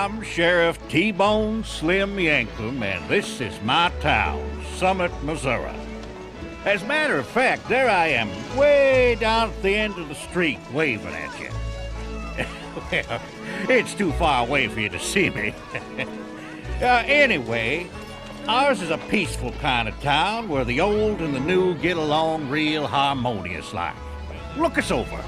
I'm Sheriff T-Bone Slim Yankum, and this is my town, Summit, Missouri. As a matter of fact, there I am, way down at the end of the street, waving at you. Well, it's too far away for you to see me. Anyway, ours is a peaceful kind of town where the old and the new get along real harmonious like. Look us over.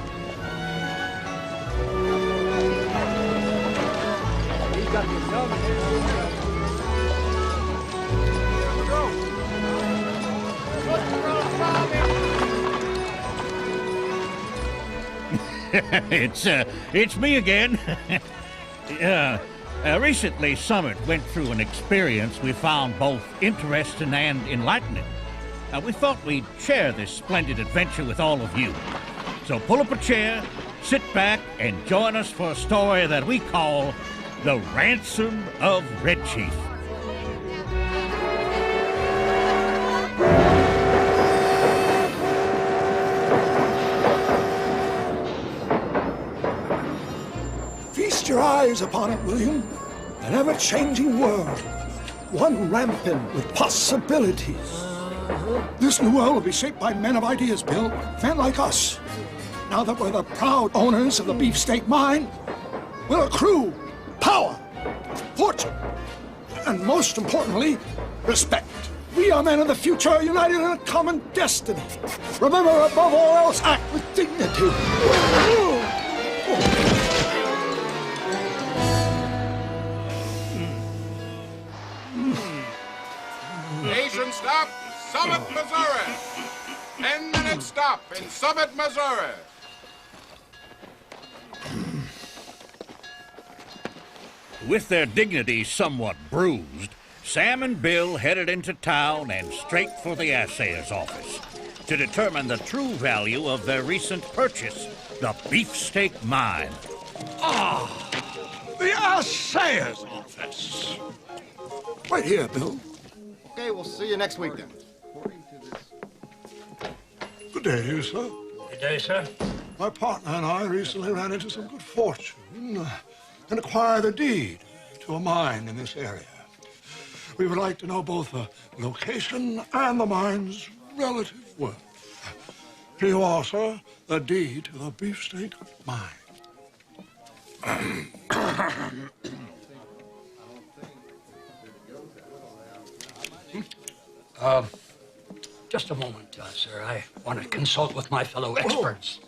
It's me again. Recently, Summit went through an experience we found both interesting and enlightening. We thought we'd share this splendid adventure with all of you. So pull up a chair, sit back, and join us for a story that we call The Ransom of Red Chief. Feast your eyes upon it, William. An ever-changing world, one rampant with possibilities. This new world will be shaped by men of ideas, Bill, men like us. Now that we're the proud owners of the beefsteak mine, we'll accrue power, fortune, and most importantly, respect. We are men of the future, united in a common destiny. Remember, above all else, act with dignity. Station stop, Summit, Missouri. 10-minute stop in Summit, Missouri. With their dignity somewhat bruised, Sam and Bill headed into town and straight for the assayer's office to determine the true value of their recent purchase, the beefsteak mine. The assayer's office. Right here, Bill. Okay, we'll see you next week then. Good day to you, sir. Good day, sir. My partner and I recently ran into some good fortune and acquired a deed to a mine in this area. We would like to know both the location and the mine's relative worth. Here you are, sir, the deed to the beefsteak mine. Just a moment, sir. I want to consult with my fellow experts.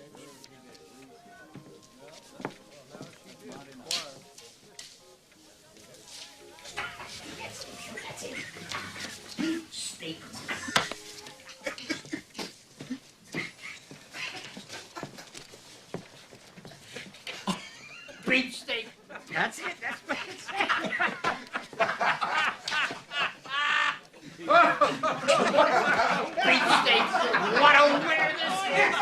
Beefsteak. That's it. That's what it said. Beefsteak. What a winner this is.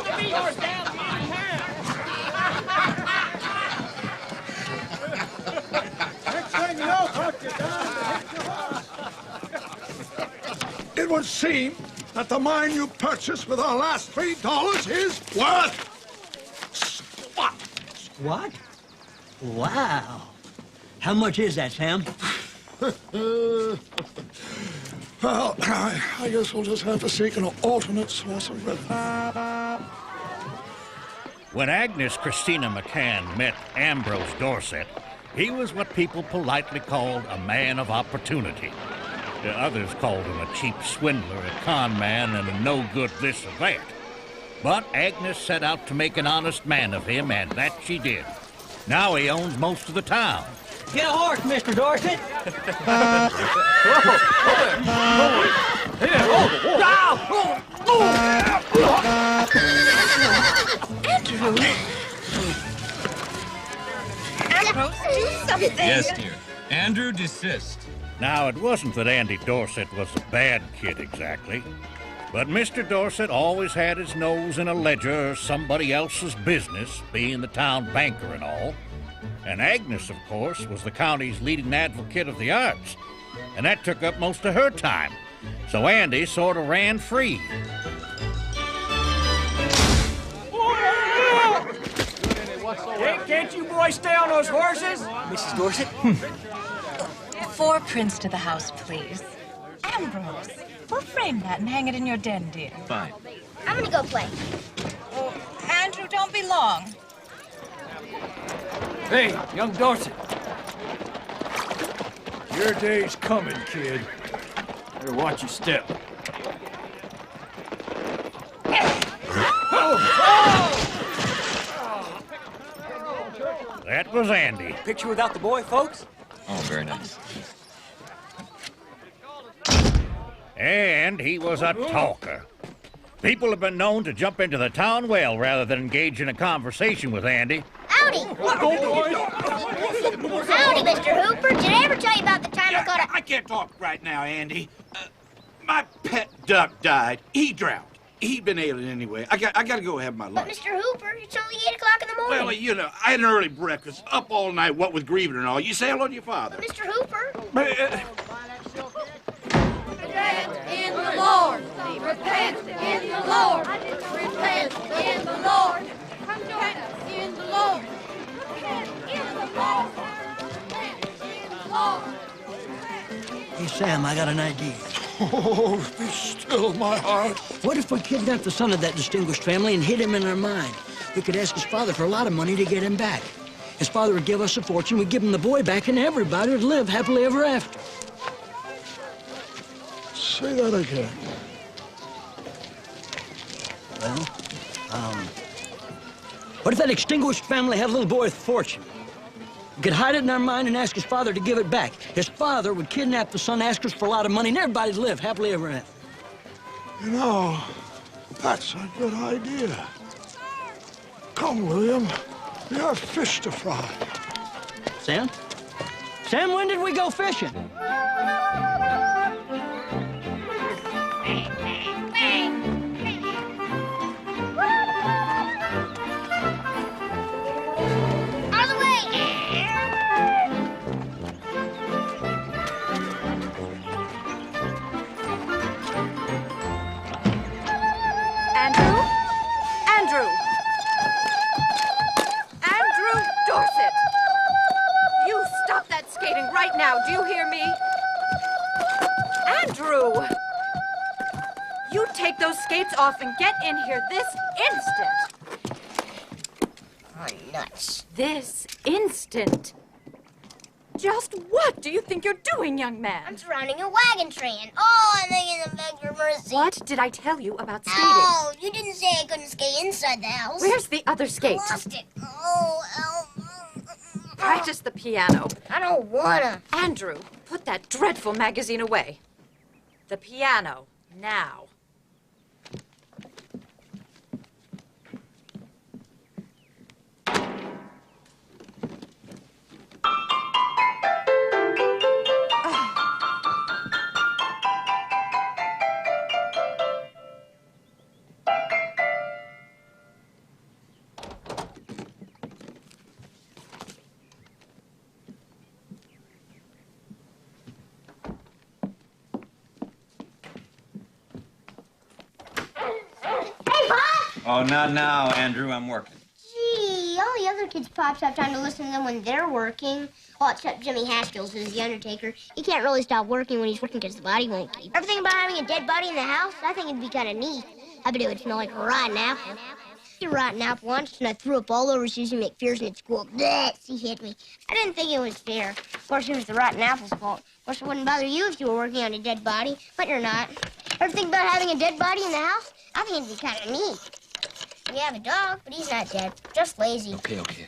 The beef's down my Next thing you know, Buck, you're down to hit your It would seem that the mine you purchased with our last $3 is worth squat. What? Wow. How much is that, Sam? Well, I guess we'll just have to seek an alternate source of revenue. When Agnes Christina McCann met Ambrose Dorset, he was what people politely called a man of opportunity. The others called him a cheap swindler, a con man, and a no-good this or that. But Agnes set out to make an honest man of him, and that she did. Now he owns most of the town. Get a horse, Mr. Dorset. Ambrose, do something. Yes, dear. Andrew, desist. Now, it wasn't that Andy Dorset was a bad kid exactly, but Mr. Dorset always had his nose in a ledger or somebody else's business, being the town banker and all. And Agnes, of course, was the county's leading advocate of the arts, and that took up most of her time. So Andy sort of ran free. Can't you boys stay on those horses? Mrs. Dorset? 4 prints to the house, please. Ambrose, we'll frame that and hang it in your den, dear. Fine. I'm gonna go play. Oh, Andrew, don't be long. Hey, young Dorset. Your day's coming, kid. Better watch your step. That was Andy. Picture without the boy, folks? Oh, very nice. And he was a talker. People have been known to jump into the town well rather than engage in a conversation with Andy. Howdy! Howdy, Mr. Hooper. Did I ever tell you about the time I caught a... I can't talk right now, Andy. My pet duck died. He drowned. He'd been ailing anyway. I gotta go have my But, lunch. Mr. Hooper, it's only 8 o'clock in the morning. Well, you know, I had an early breakfast, up all night, what with grieving and all. You sail on your father. Mr. Hooper. Repent in the Lord. Repent in the Lord. Repent in the Lord. Repent in the Lord. Repent in the Lord. Repent in the Lord. Hey, Sam, I got an idea. Oh, be still, my heart. What if we kidnapped the son of that distinguished family and hid him in our mine? We could ask his father for a lot of money to get him back. His father would give us a fortune, we'd give him the boy back, and everybody would live happily ever after. Say that again. Well, what if that extinguished family had a little boy with a fortune? We could hide it in our mine and ask his father to give it back. His father would kidnap the son, ask us for a lot of money, and everybody'd live happily ever after. You know, that's a good idea. Come, William. We have fish to fry. Sam? Sam, when did we go fishing? Out of the way! Andrew? Andrew! Andrew Dorset! You stop that skating right now, do you hear me? Andrew! You take those skates off and get in here this instant! Oh, nuts. This instant! Just what do you think you're doing, young man? I'm surrounding a wagon train. Oh, I'm making them beg for mercy. What did I tell you about skating? Oh, you didn't say I couldn't skate inside the house. Where's the other skate? Lost it. Oh, Practice the piano. I don't wanna. Andrew, put that dreadful magazine away. The piano, now. Oh, not now, Andrew. I'm working. Gee, all the other kids' pops have time to listen to them when they're working. Well, except Jimmy Haskell's, who's the Undertaker. He can't really stop working when he's working because the body won't keep. Everything about having a dead body in the house, I think it'd be kind of neat. I bet it would smell like a rotten apple. A rotten apple once, and I threw up all over Susan McPherson at school. Blech, she hit me. I didn't think it was fair. Of course, it was the rotten apple's fault. Of course, it wouldn't bother you if you were working on a dead body, but you're not. Ever think about having a dead body in the house? I think it'd be kind of neat. We have a dog, but he's not dead, just lazy. Okay.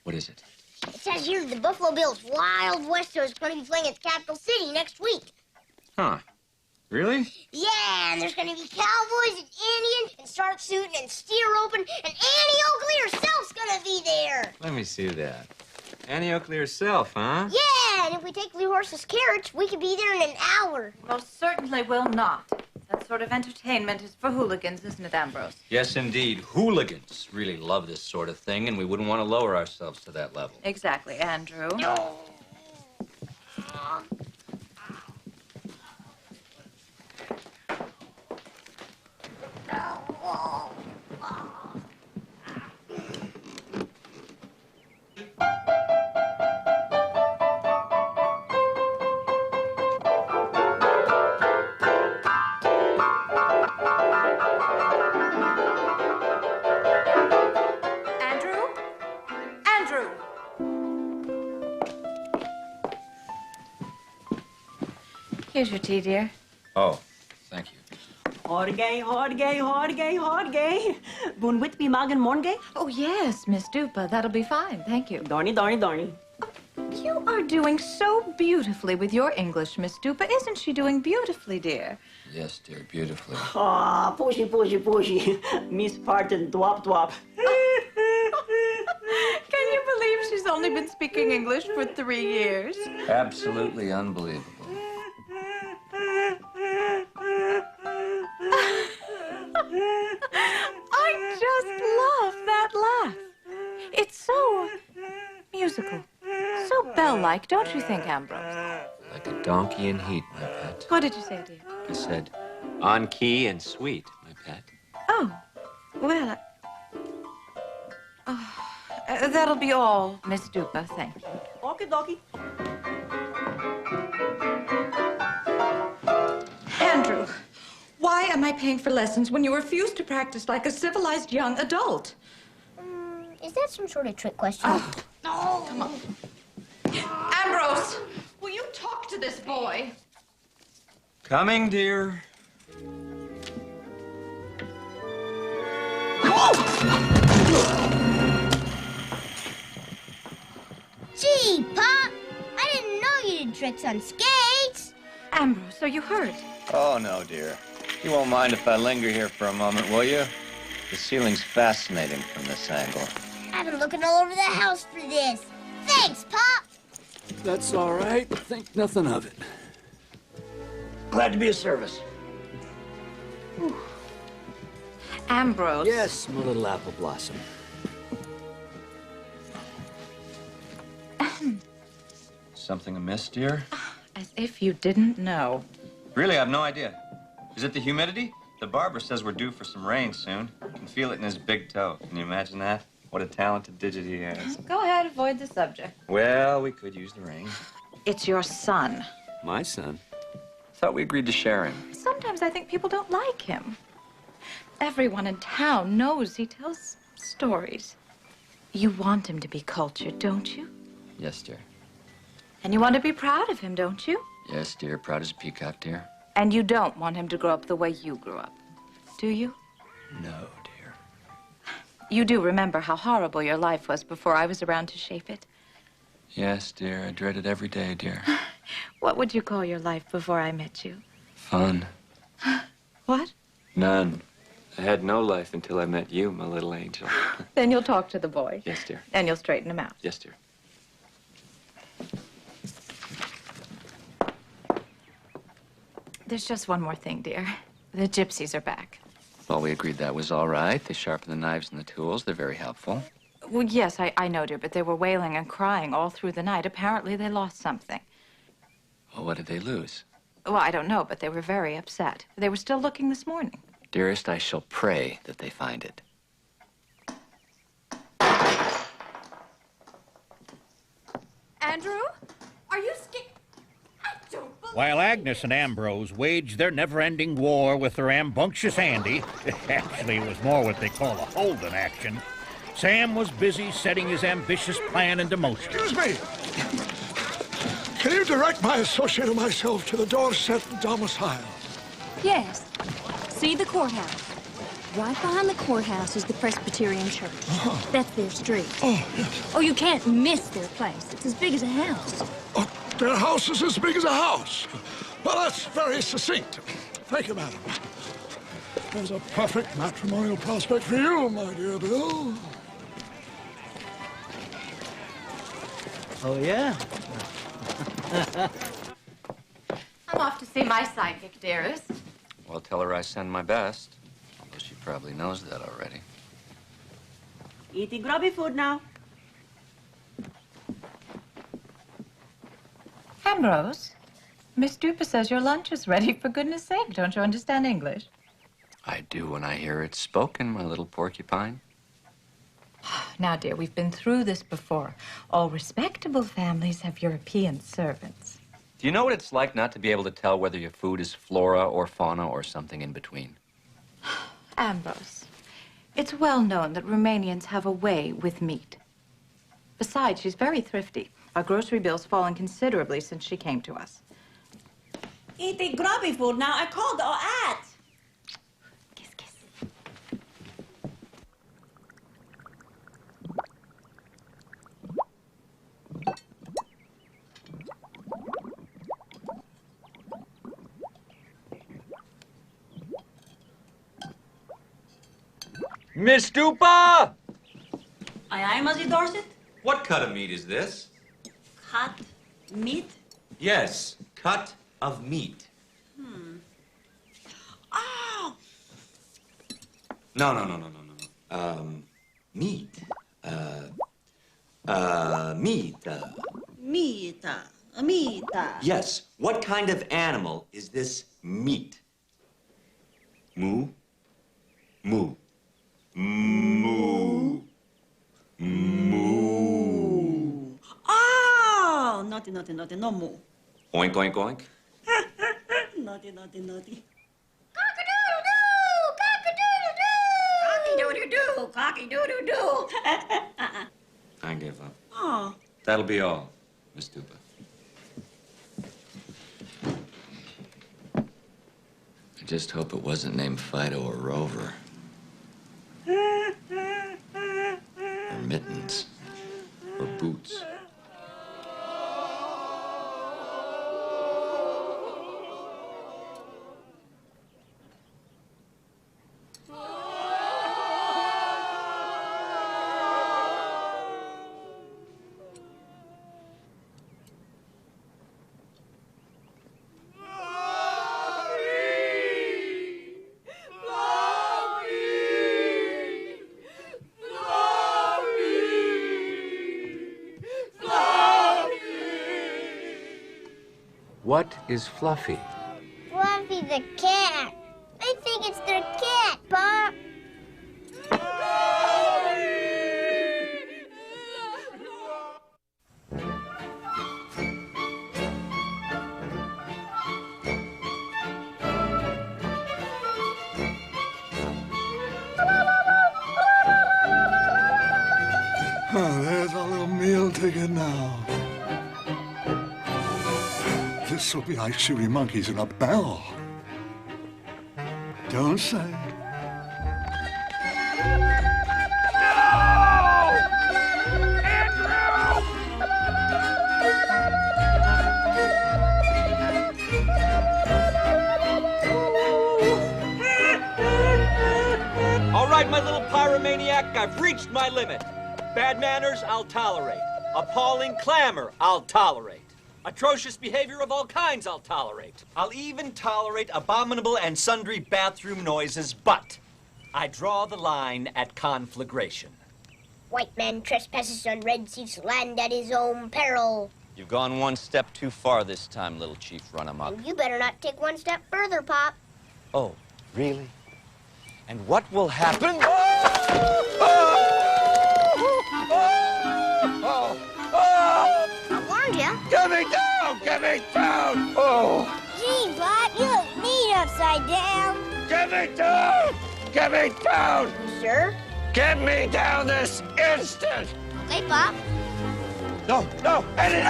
What is it? It says here the Buffalo Bills Wild Westers is going to be playing at the capital city next week. Huh. Really? Yeah, and there's going to be cowboys and Indians and shark shooting and steer roping, and Annie Oakley herself's going to be there. Let me see that. Annie Oakley herself, huh? Yeah, and if we take Blue Horse's carriage, we could be there in an hour. Most certainly will not. That sort of entertainment is for hooligans, isn't it, Ambrose? Yes, indeed. Hooligans really love this sort of thing, and we wouldn't want to lower ourselves to that level. Exactly, Andrew. No. Here's your tea, dear. Oh, thank you. Horgay, horgay, horgay, horgay. Bun Whitby Magan Morngay? Oh, yes, Miss Dupa. That'll be fine. Thank you. Darny, darny, darny. You are doing so beautifully with your English, Miss Dupa. Isn't she doing beautifully, dear? Yes, dear, beautifully. Ah, pushy, pushy, pushy. Miss Parton, dwap, dwap. Can you believe she's only been speaking English for 3 years? Absolutely unbelievable. I just love that laugh. It's so musical, so bell-like, don't you think, Ambrose? Like a donkey in heat, my pet. What did you say, dear? I said, on key and sweet, my pet. Oh, well, that'll be all, Miss Dupa, thank you. Okie dokie. Andrew, why am I paying for lessons when you refuse to practice like a civilized young adult? Is that some sort of trick question? Oh, no. Come on. Ambrose, will you talk to this boy? Coming, dear. Gee, Pop! I didn't know you did tricks on skates! Ambrose, are you hurt? Oh, no, dear. You won't mind if I linger here for a moment, will you? The ceiling's fascinating from this angle. I've been looking all over the house for this. Thanks, Pop! That's all right. Think nothing of it. Glad to be of service. Ambrose. Yes, my little apple blossom. Something amiss, dear? As if you didn't know. Really, I have no idea. Is it the humidity? The barber says we're due for some rain soon. You can feel it in his big toe. Can you imagine that? What a talented digit he has. Go ahead, avoid the subject. Well, we could use the rain. It's your son. My son? Thought we agreed to share him. Sometimes I think people don't like him. Everyone in town knows he tells stories. You want him to be cultured, don't you? Yes, dear. And you want to be proud of him, don't you? Yes, dear. Proud as a peacock, dear. And you don't want him to grow up the way you grew up, do you? No, dear. You do remember how horrible your life was before I was around to shape it? Yes, dear. I dread it every day, dear. What would you call your life before I met you? Fun. What? None. I had no life until I met you, my little angel. Then you'll talk to the boy. Yes, dear. And you'll straighten him out. Yes, dear. There's just one more thing, dear. The gypsies are back. Well, we agreed that was all right. They sharpen the knives and the tools. They're very helpful. Well, yes, I know, dear, but they were wailing and crying all through the night. Apparently, they lost something. Well, what did they lose? Well, I don't know, but they were very upset. They were still looking this morning. Dearest, I shall pray that they find it. Andrew, are you scared? I don't believe While Agnes and Ambrose waged their never-ending war with their rambunctious Andy, actually it was more what they call a Holden action, Sam was busy setting his ambitious plan into motion. Excuse me. Can you direct my associate and myself to the Dorset domicile? Yes. See the courthouse. Right behind the courthouse is the Presbyterian Church. That's their street. Oh, yes. Oh, you can't miss their place. It's as big as a house. Oh, their house is as big as a house. Well, that's very succinct. Thank you, madam. There's a perfect matrimonial prospect for you, my dear Bill. Oh, yeah? I'm off to see my psychic, dearest. Well, tell her I send my best. Although she probably knows that already. Eating grubby food now. Ambrose, Miss Dupa says your lunch is ready. For goodness sake, don't you understand English? I do when I hear it spoken, my little porcupine. Now, dear, we've been through this before. All respectable families have European servants. Do you know what it's like not to be able to tell whether your food is flora or fauna or something in between? Ambrose, it's well known that Romanians have a way with meat. Besides, she's very thrifty. Our grocery bill's fallen considerably since she came to us. Eating grubby food now. I called or at. Kiss, kiss. Miss Stupa! Aye, aye, Muzzy Dorset? What cut of meat is this? Cut meat? Yes, cut of meat. Oh! No. Meat. Meat. Meat. Yes, what kind of animal is this meat? Moo? Moo. Moo. Moo. Oh! Naughty, no moo. Oink, oink, oink. Naughty. Cock-a-doodle-doo! Cocky-doodle-doo! I give up. Oh. That'll be all, Miss Stupa. I just hope it wasn't named Fido or Rover. Or Mittens. Or Boots. What is Fluffy? Fluffy the cat. I think it's their cat, Pop. Oh, there's our little meal ticket now. This will be like shooting monkeys in a barrel. Don't say. All right, my little pyromaniac, I've reached my limit. Bad manners, I'll tolerate. Appalling clamor, I'll tolerate. Atrocious behavior of all kinds, I'll tolerate. I'll even tolerate abominable and sundry bathroom noises, but I draw the line at conflagration. White man trespasses on Red Chief's land at his own peril. You've gone one step too far this time, little Chief Runamuck. You better not take one step further, Pop. Oh, really? And what will happen? I warned you. Get me down! Get me down! Oh! Gee, Pop, you look neat upside down. Get me down! Get me down! You sure? Get me down this instant! Okay, Pop. No, Eddie!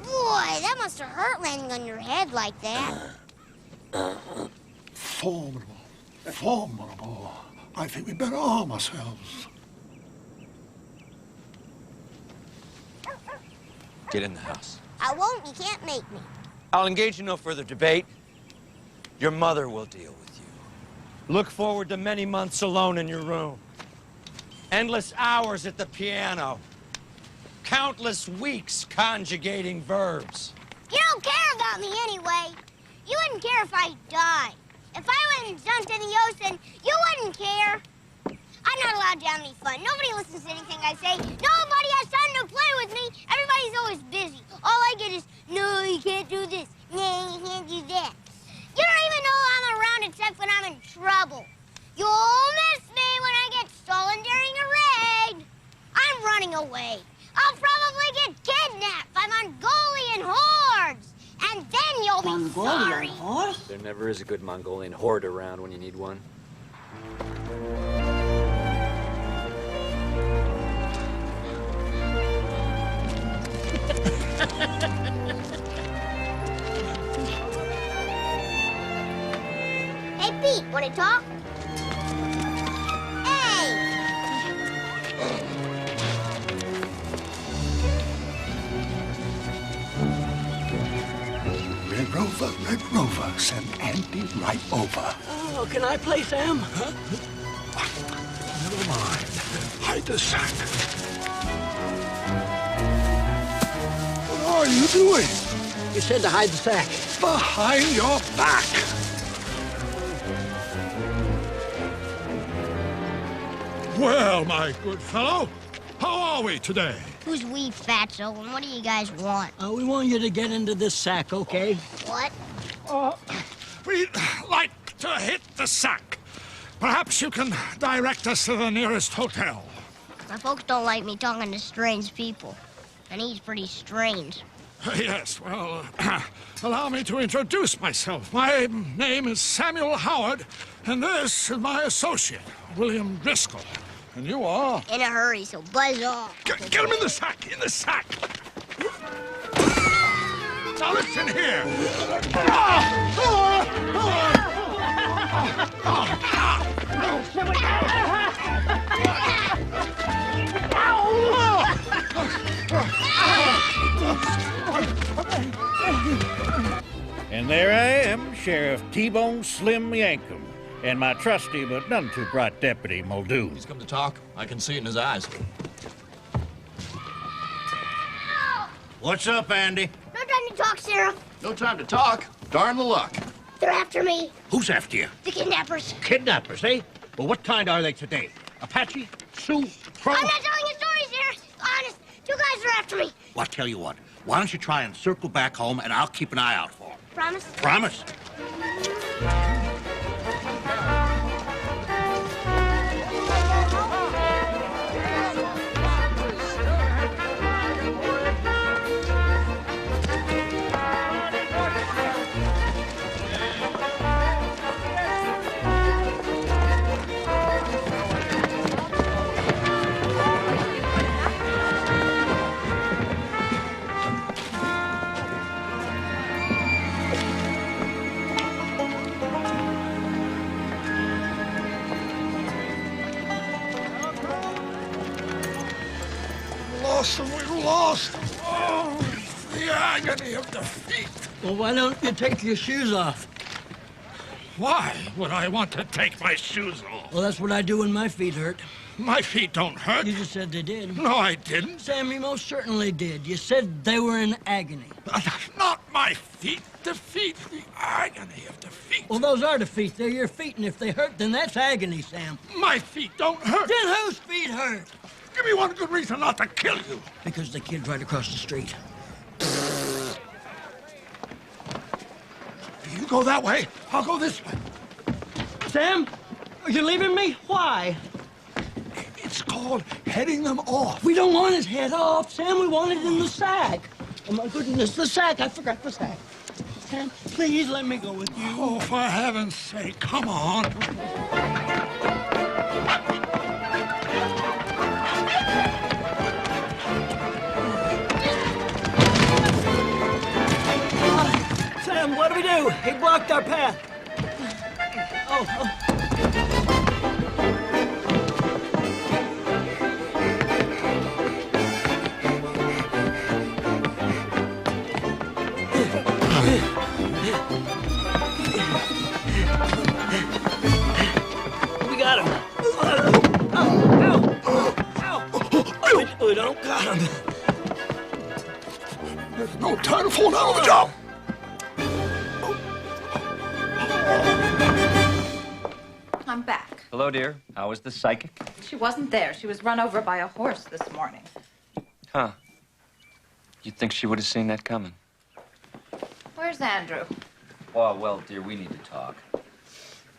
Boy, that must have hurt landing on your head like that. Formidable. Formidable. I think we better arm ourselves. Get in the house. I won't. You can't make me. I'll engage in no further debate. Your mother will deal with you. Look forward to many months alone in your room. Endless hours at the piano. Countless weeks conjugating verbs. You don't care about me anyway. You wouldn't care if I died. If I went and jumped in the ocean, you wouldn't care. I'm not allowed to have any fun. Nobody listens to anything I say. Nobody has time to play with me. Everybody's always busy. All I get is, no, you can't do this. No, you can't do that. You don't even know I'm around except when I'm in trouble. You'll miss me when I get stolen during a raid. I'm running away. I'll probably get kidnapped by Mongolian hordes. And then you'll be sorry. Horse? There never is a good Mongolian horde around when you need one. feet. Want to talk? Hey! Red Rover, send Andy right over. Oh, can I play Sam? Huh? Never mind. Hide the sack. What are you doing? You said to hide the sack. Behind your back. Well, my good fellow, how are we today? Who's we, Fatso, and what do you guys want? We want you to get into this sack, okay? What? We'd like to hit the sack. Perhaps you can direct us to the nearest hotel. My folks don't like me talking to strange people, and he's pretty strange. Yes, well, allow me to introduce myself. My name is Samuel Howard, and this is my associate, William Driscoll. And you are? In a hurry, so buzz off. Get him in the sack, Now listen here. And there I am, Sheriff T-Bone Slim Yankum, and my trusty but none too bright deputy, Muldoon. He's come to talk. I can see it in his eyes. What's up, Andy? No time to talk, Sheriff. No time to talk. Darn the luck. They're after me. Who's after you? The kidnappers. Kidnappers, eh? Well, what kind are they today? Apache? Sioux? Crow? I'm not telling you stories, Sheriff. Honest, 2 guys are after me. Well, I'll tell you what. Why don't you try and circle back home, and I'll keep an eye out for them. Promise? Promise? We lost. Oh, the agony of defeat. Well, why don't you take your shoes off? Why would I want to take my shoes off? Well, that's what I do when my feet hurt. My feet don't hurt. You just said they did. No, I didn't. Sam, you most certainly did. You said they were in agony. Not my feet. Defeat. The agony of defeat. Well, those are defeat. They're your feet, and if they hurt, then that's agony, Sam. My feet don't hurt. Then whose feet hurt? Give me one good reason not to kill you. Because the kid's right across the street. You go that way, I'll go this way. Sam, are you leaving me? Why? It's called heading them off. We don't want his head off, Sam. We want it in the sack. Oh, my goodness, the sack. I forgot the sack. Sam, please let me go with you. Oh, for heaven's sake, come on. Sam, what do we do? He blocked our path. Oh. We got him. Ow. We don't got him. There's no time to fall down on the job. I'm back. Hello, dear. How was the psychic? She wasn't there. She was run over by a horse this morning. Huh. You'd think she would have seen that coming. Where's Andrew? Oh, well, dear, we need to talk.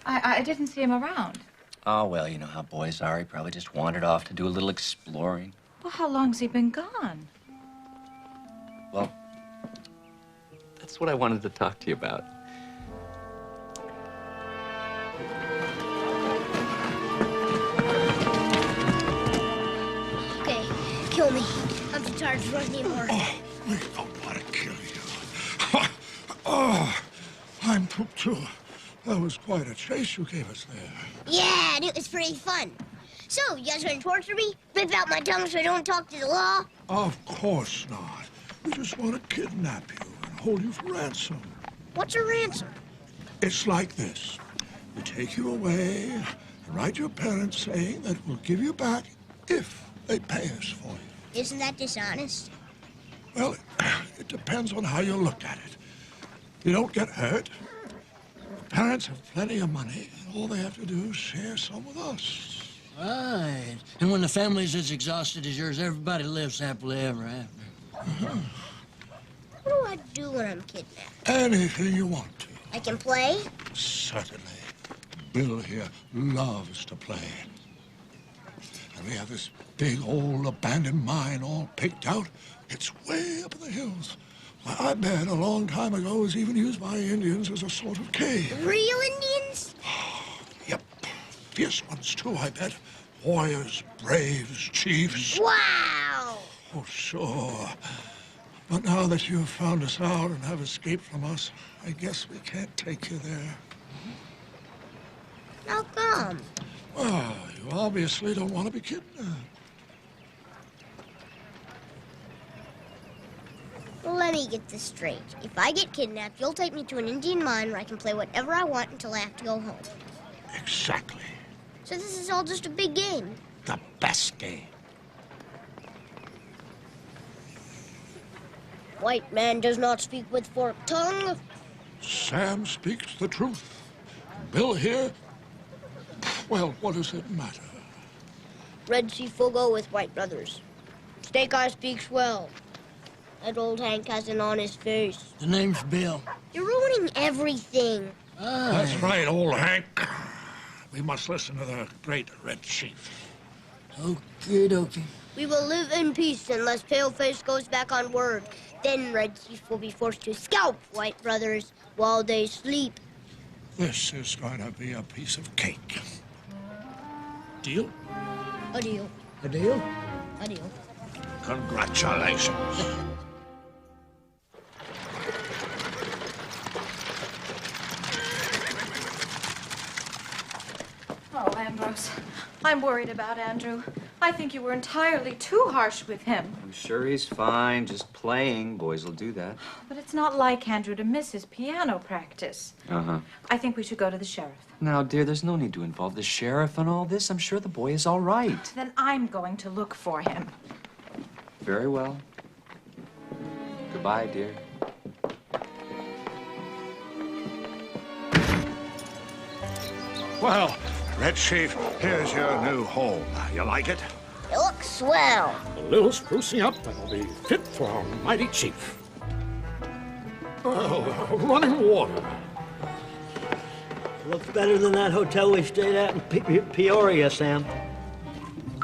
I didn't see him around. Oh, well, you know how boys are. He probably just wandered off to do a little exploring. Well, how long's he been gone? Well, that's what I wanted to talk to you about. Okay, kill me. I'm too tired to run anymore. Oh, we don't want to kill you. Oh, I'm pooped too. That was quite a chase you gave us there. Yeah, and it was pretty fun. So, you guys gonna torture me? Rip out my tongue so I don't talk to the law? Of course not. We just want to kidnap you and hold you for ransom. What's a ransom? It's like this. We take you away and write your parents saying that we'll give you back if they pay us for you. Isn't that dishonest? Well, it depends on how you look at it. You don't get hurt. Parents have plenty of money, and all they have to do is share some with us. Right. And when the family's as exhausted as yours, everybody lives happily ever after. What do I do when I'm kidnapped? Anything you want to. I can play? Certainly. Bill here loves to play. And we have this big old abandoned mine all picked out. It's way up in the hills. Why, I bet a long time ago it was even used by Indians as a sort of cave. Real Indians? Yep. Fierce ones, too, I bet. Warriors, braves, chiefs. Wow! Oh, sure. But now that you've found us out and have escaped from us, I guess we can't take you there. How come? Well, you obviously don't want to be kidnapped. Well, let me get this straight. If I get kidnapped, you'll take me to an Indian mine where I can play whatever I want until I have to go home. Exactly. So this is all just a big game. The best game. White man does not speak with forked tongue. Sam speaks the truth. Bill here, well, what does it matter? Red Chief will go with white brothers. Snake Eye speaks well. That old Hank has an honest face. The name's Bill. You're ruining everything. That's right, old Hank. We must listen to the great Red Chief. Okie dokie. We will live in peace unless Paleface goes back on word. Then Red Chief will be forced to scalp white brothers while they sleep. This is going to be a piece of cake. Deal? A deal. A deal? A deal. Congratulations. Oh, Ambrose, I'm worried about Andrew. I think you were entirely too harsh with him. I'm sure he's fine, just playing. Boys will do that. But it's not like Andrew to miss his piano practice. Uh-huh. I think we should go to the sheriff. Now, dear, there's no need to involve the sheriff in all this. I'm sure the boy is all right. Then I'm going to look for him. Very well. Goodbye, dear. Well, Red Chief, here's your new home. You like it? It looks swell. A little sprucing up and I'll be fit for our mighty chief. Oh, running water. Looks better than that hotel we stayed at in Peoria, Sam.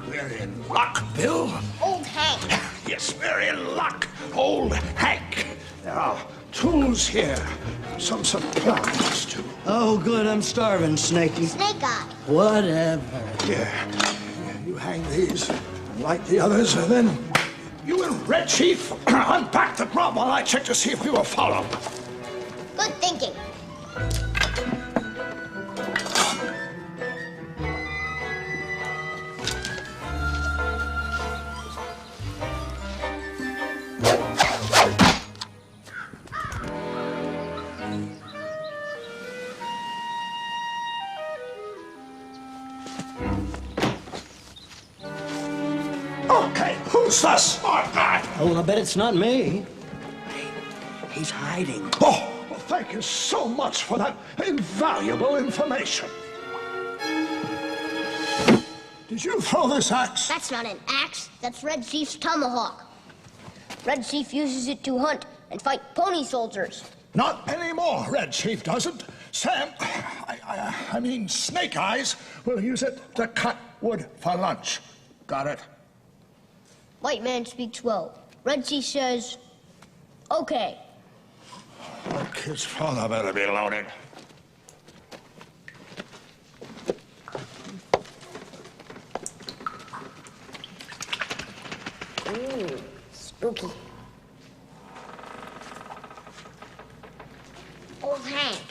We're in luck, Bill. Old Hank. Yes, we're in luck, old Hank. There are tools here, some supplies, too. Oh, good, I'm starving, Snakey. Snake Eye. Whatever. Here, you hang these and light the others, and then you and Red Chief unpack the grub while I check to see if we were followed. Good thinking. Okay, who's the smart guy? Oh, I bet it's not me. He's hiding. Oh, well, thank you so much for that invaluable information. Did you throw this axe? That's not an axe. That's Red Chief's tomahawk. Red Chief uses it to hunt and fight pony soldiers. Not anymore, Red Chief doesn't. Sam, I mean Snake Eyes, will use it to cut wood for lunch. Got it? White man speaks well. Red Chief says, okay. The kid's father better be loaded. Ooh, spooky. Old Hank.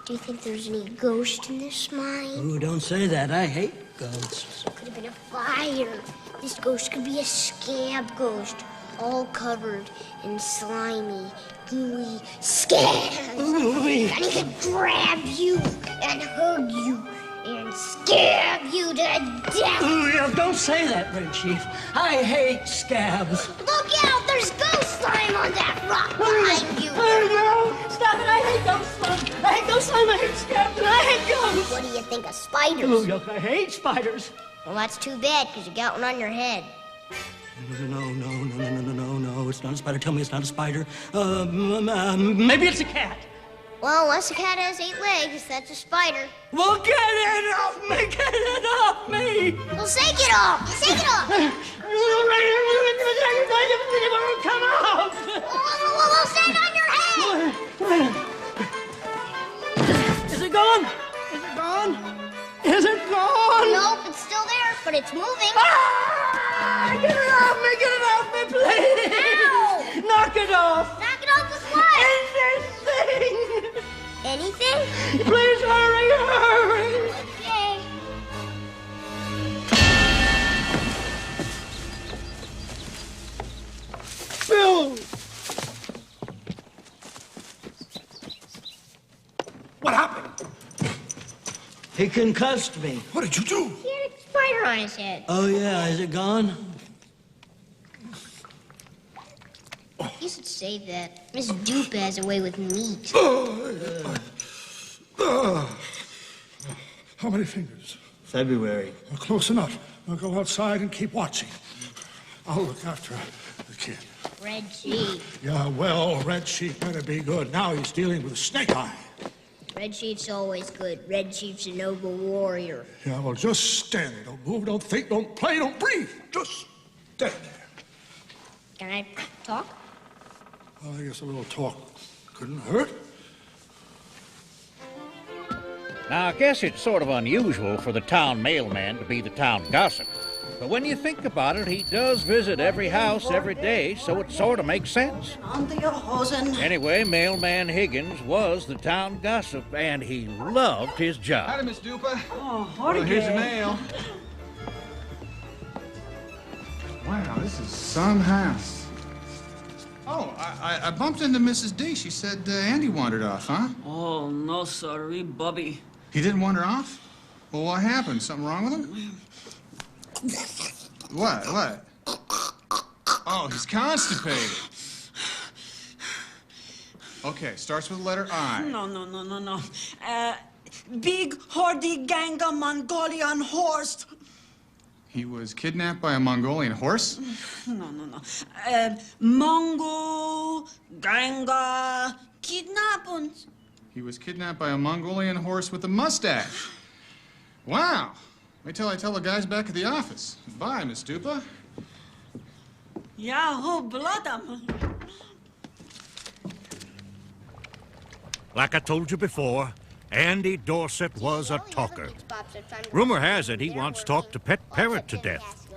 Do you think there's any ghost in this mine? Ooh, don't say that. I hate ghosts. Could have been a fire. This ghost could be a scab ghost, all covered in slimy, gooey scabs. Ooh-wee. And he could grab you and hug you and scab you to death. Ooh, yeah, don't say that, Red Chief. I hate scabs. Look out! There's ghost slime on that rock behind you. Oh, no. Stop it. I hate ghost slime. I hate ghost slime. I hate scabs. And I hate ghosts. What do you think of spiders? Ooh, yuck, I hate spiders. Well, that's too bad, because you got one on your head. No. It's not a spider. Tell me it's not a spider. Maybe it's a cat. Well, unless a cat has 8 legs, that's a spider. Well, get it off me! Get it off me! Well, shake it off! Shake it off! Come out! Well, stand on your head! Is it gone? Is it gone? Is it gone? Nope, it's still there, but it's moving. Ah! Get it off me! Get it off me, please! Ow! Knock it off! Knock it off with what? Anything! Anything? Please hurry! Okay. Bill! What happened? He concussed me. What did you do? He had a spider on his head. Oh, yeah. Is it gone? You should say that. Miss Dupe has a way with meat. How many fingers? February. Well, close enough. I'll go outside and keep watching. I'll look after the kid. Red Sheep. Yeah, well, Red Sheep better be good. Now he's dealing with a snake eye. Red Sheep's always good. Red Sheep's a noble warrior. Yeah, well, just stand there. Don't move, don't think, don't play, don't breathe. Just stand there. Can I talk? Well, I guess a little talk couldn't hurt. Now, I guess it's sort of unusual for the town mailman to be the town gossip. But when you think about it, he does visit every house every day, so it sort of makes sense. Under your hosen. Anyway, Mailman Higgins was the town gossip, and he loved his job. Howdy, Miss Dupa. Oh, howdy, Well, here's your Gay. mail. Wow, this is some house. Oh, I bumped into Mrs. D. She said Andy wandered off, huh? Oh, no, sorry, Bobby. He didn't wander off? Well, what happened? Something wrong with him? What? Oh, he's constipated. Okay, starts with the letter I. No. Big, hardy gang of Mongolian horse. He was kidnapped by a Mongolian horse? No. Mongo, ganga, kidnappings. He was kidnapped by a Mongolian horse with a mustache. Wow. Wait till I tell the guys back at the office. Bye, Miss Dupa. Yahoo, blood'em. Like I told you before, Andy Dorset was a talker. Rumor has it he once talked a pet parrot to death.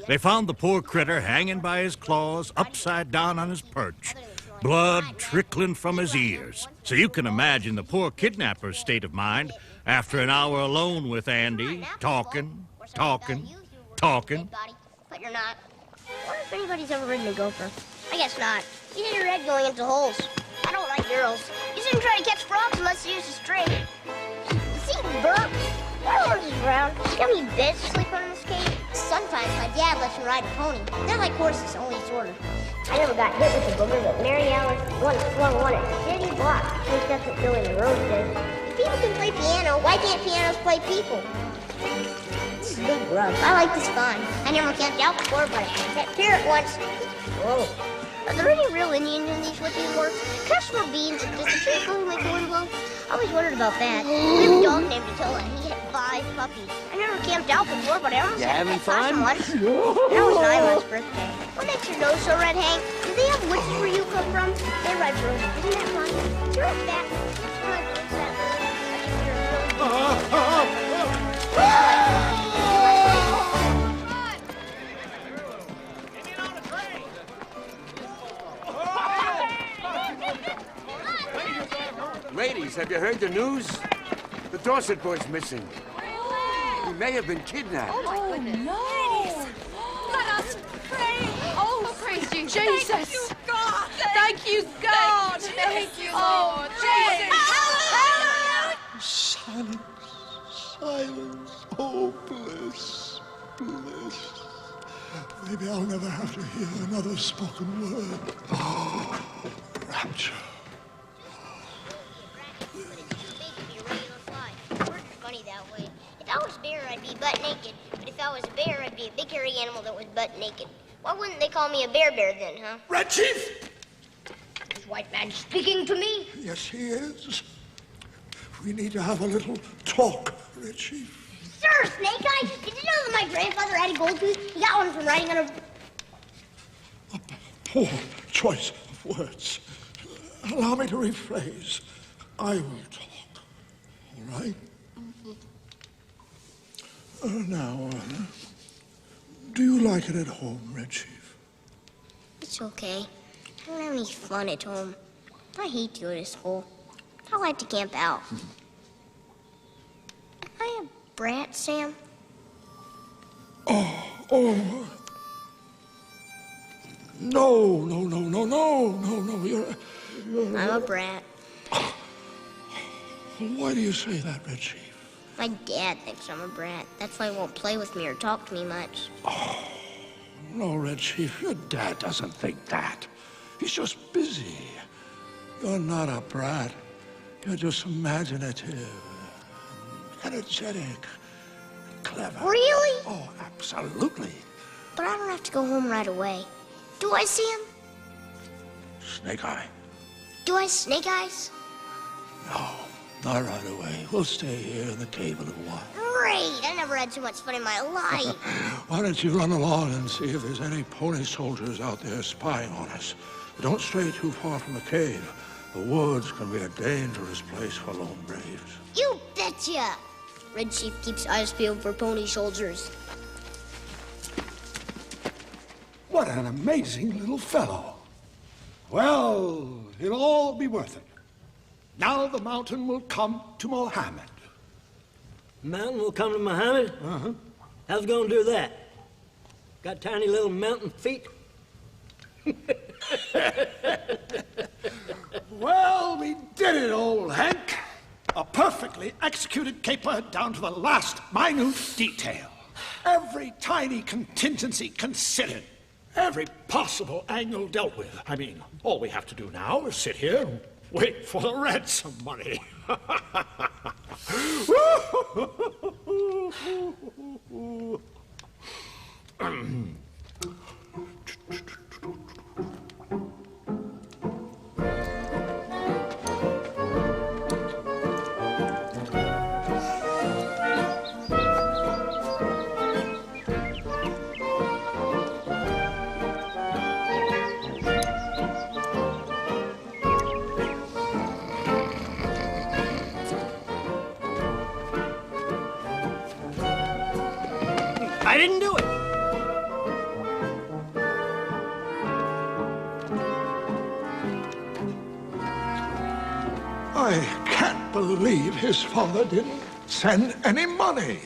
They found the poor critter hanging by his claws upside down on his perch, blood trickling from his ears. So you can imagine the poor kidnapper's state of mind after an hour alone with Andy, talking. But you're not. I wonder if anybody's ever ridden a gopher. I guess not. You hit your head going into holes. I don't like girls. You shouldn't try to catch frogs unless you use a string. See, Bert? My horse is round. She's got me beds to sleep on in this cave. Sometimes my dad lets me ride a pony. They're like horses, only sort of. I never got hit with a booger, but Mary Alice once flung one at City Block. At least that's what Billy the Rose says. If people can play piano, why can't pianos play people? This is big rough. I like this fun. I never camped out before, but I camped here at once. Whoa. Are there any real Indians in these woods anymore? Customer beans, does the tree really make the wind blow? I always wondered about that. We have a dog named Attila, and he had 5 puppies. I never camped out before, but I almost had a pet possum once. That was Nyla's birthday. What makes your nose so red, Hank? Do they have woods where you come from? They ride roses. Isn't that fun? You're a fat. Ladies, have you heard the news? The Dorset boy's missing. He may have been kidnapped. Oh, my goodness. No! Let us pray! Oh, praise you, Jesus. Thank you, God! Thank you, God. Thank you, Oh, Jesus. Silence, silence. Oh, bliss, bliss. Maybe I'll never have to hear another spoken word. Oh, rapture. Funny that way. If I was a bear, I'd be butt naked. But if I was a bear, I'd be a big hairy animal that was butt naked. Why wouldn't they call me a bear then, huh? Red Chief! Is White Man speaking to me? Yes, he is. We need to have a little talk, Red Chief. Sir, Snake Eyes, did you know that my grandfather had a gold tooth? He got one from riding on a... Poor choice of words. Allow me to rephrase. I will talk. All right? Now, do you like it at home, Red Chief? It's okay. I don't have any fun at home. I hate to go to school. I like to camp out. Am I a brat, Sam? Oh. No, you're... I'm a brat. Why do you say that, Red Chief? My dad thinks I'm a brat. That's why he won't play with me or talk to me much. No, Red Chief, your dad doesn't think that. He's just busy. You're not a brat. You're just imaginative, energetic, clever. Really? Oh, absolutely. But I don't have to go home right away. Do I, Sam? Snake Eye. Do I, Snake Eyes? No, not right away. We'll stay here in the cave a little while. Great! I never had so much fun in my life. Why don't you run along and see if there's any pony soldiers out there spying on us? But don't stray too far from the cave. The woods can be a dangerous place for lone braves. You betcha! Red Chief keeps eyes peeled for pony soldiers. What an amazing little fellow. Well, it'll all be worth it. Now the mountain will come to Mohammed. Mountain will come to Muhammad? Uh-huh. How's it gonna do that? Got tiny little mountain feet? Well, we did it, old Hank. A perfectly executed caper down to the last minute detail. Every tiny contingency considered. Every possible angle dealt with. I mean, all we have to do now is sit here and wait for the ransom money. I didn't do it. I can't believe his father didn't send any money.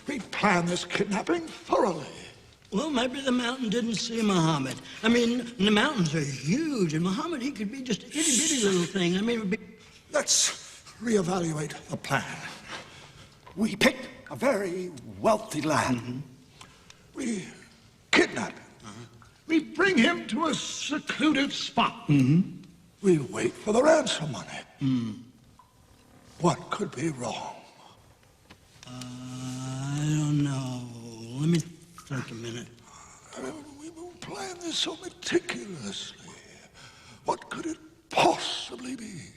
We planned this kidnapping thoroughly. Well, maybe the mountain didn't see Muhammad. I mean, the mountains are huge, and Muhammad, he could be just an itty-bitty little thing. I mean, it would be... Let's reevaluate the plan. We picked a very wealthy lad. Mm-hmm. We kidnap him. We bring him to a secluded spot. Mm-hmm. We wait for the ransom money. What could be wrong? I don't know. Let me think a minute. We planned this so meticulously. What could it possibly be?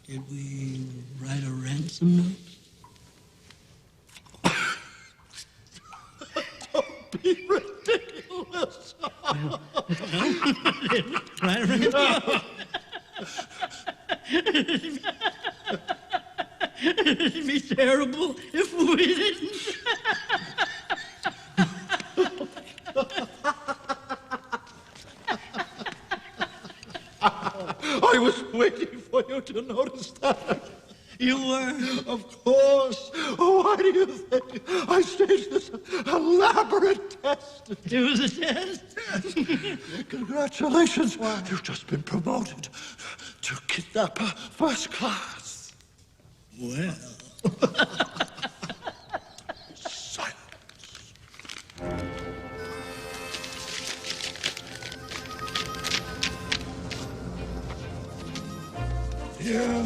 Did we write a ransom note? Don't be ridiculous. Write a ransom note? It'd be terrible if we didn't. I was waiting for you to notice that. You were? Of course. Oh, why do you think I staged this elaborate test? It was a test? Congratulations. You've just been promoted to kidnapper first class. Well. Dear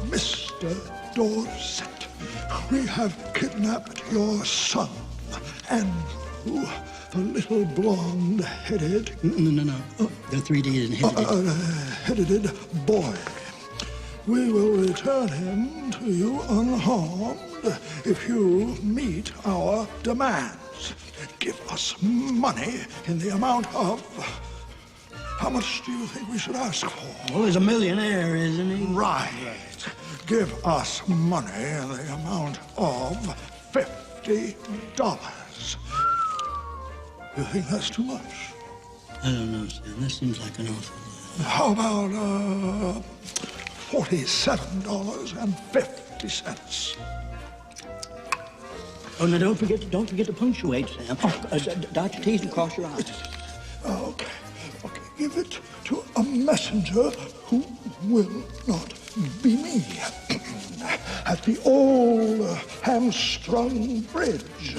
Mr. Dorset, we have kidnapped your son, Andrew, the little blonde-headed... No. The 3D headed boy. We will return him to you unharmed if you meet our demands. Give us money in the amount of... How much do you think we should ask for? Well, he's a millionaire, isn't he? Right. Give us money in the amount of $50. You think that's too much? I don't know, Sam. That seems like an awful lot. How about $47.50? Oh, now don't forget to punctuate, Sam. Dot your T's and cross your I's. Okay. Give it to a messenger who will not be me. At the old hamstrung bridge.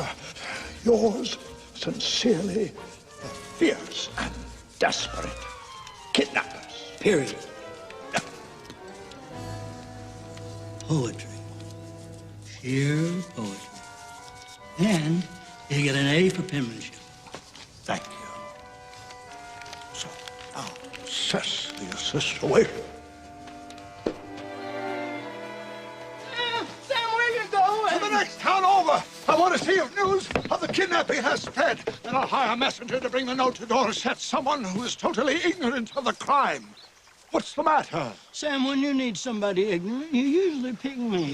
Yours sincerely, the fierce and desperate kidnappers. Period. Poetry. Sheer poetry. And you get an A for penmanship. Thank you. So, now, cess the assist away. Sam, where you going? To the next town over. I want to see if news of the kidnapping has spread. Then I'll hire a messenger to bring the note to Dorset, someone who is totally ignorant of the crime. What's the matter? Sam, when you need somebody ignorant, you usually pick me.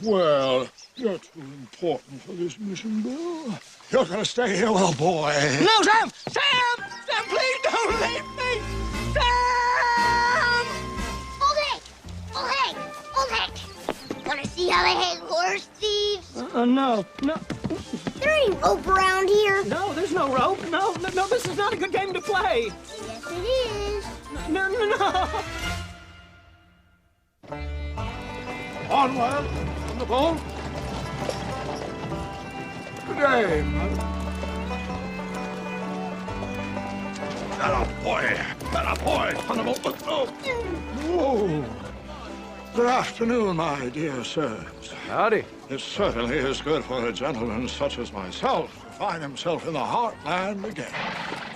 Well, you're too important for this mission, Bill. You're gonna stay here, well, boy. No, Sam! Sam! Sam, please don't leave me! Sam! Old Hank! Old Hank! Old Hank! Wanna see how they hang horse thieves? No. There ain't rope around here. No, there's no rope. No, this is not a good game to play. Yes, it is. No. Onward on the boat. Good day, madam. That boy, on the boat. Oh. Good afternoon, my dear sirs. Howdy. It certainly is good for a gentleman such as myself to find himself in the heartland again.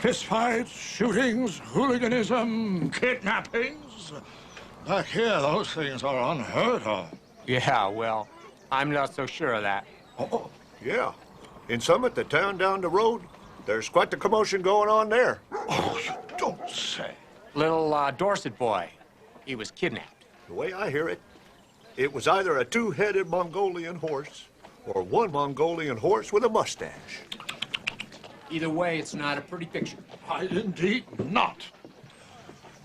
Fistfights, shootings, hooliganism, kidnappings. Back here, those things are unheard of. Yeah, well, I'm not so sure of that. Oh, yeah. In Summit, the town down the road, there's quite the commotion going on there. Oh, you don't say. Little Dorset boy, he was kidnapped. The way I hear it, it was either a two-headed Mongolian horse or one Mongolian horse with a mustache. Either way, it's not a pretty picture. Indeed not.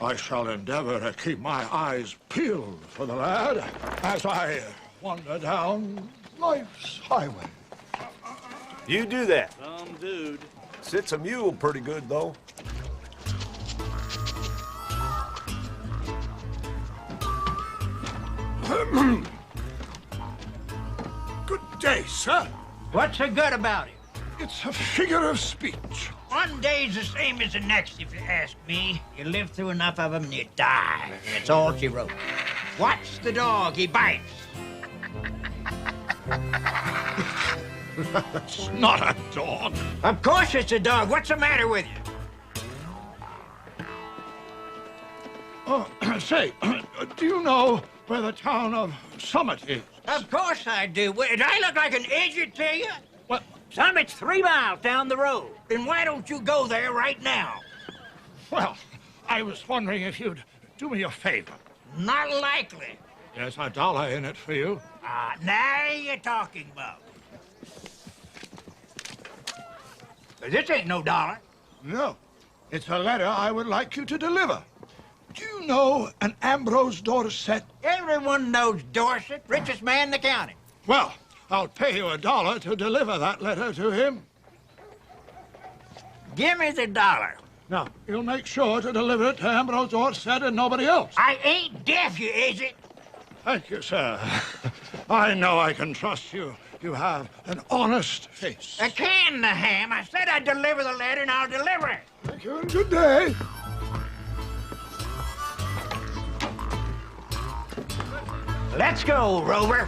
I shall endeavor to keep my eyes peeled for the lad as I wander down life's highway. You do that. Some dude. Sits a mule pretty good, though. Good day, sir. What's so good about it? It's a figure of speech. One day's the same as the next, if you ask me. You live through enough of them and you die. That's all she wrote. Watch the dog, he bites. That's not a dog. Of course it's a dog. What's the matter with you? Say, do you know where the town of Summit is? Of course I do. Did I look like an idiot to you? Well, Summit's 3 miles down the road. Then why don't you go there right now? Well, I was wondering if you'd do me a favor. Not likely. There's $1 in it for you. Now you're talking about. This ain't no dollar. No. It's a letter I would like you to deliver. Do you know an Ambrose Dorset? Everyone knows Dorset, richest man in the county. Well, I'll pay you $1 to deliver that letter to him. Give me the $1. Now, you'll make sure to deliver it to Ambrose Dorset and nobody else. I ain't deaf, you idiot. Thank you, sir. I know I can trust you. You have an honest face. A can the ham. I said I'd deliver the letter, and I'll deliver it. Thank you, and good day. Let's go, Rover.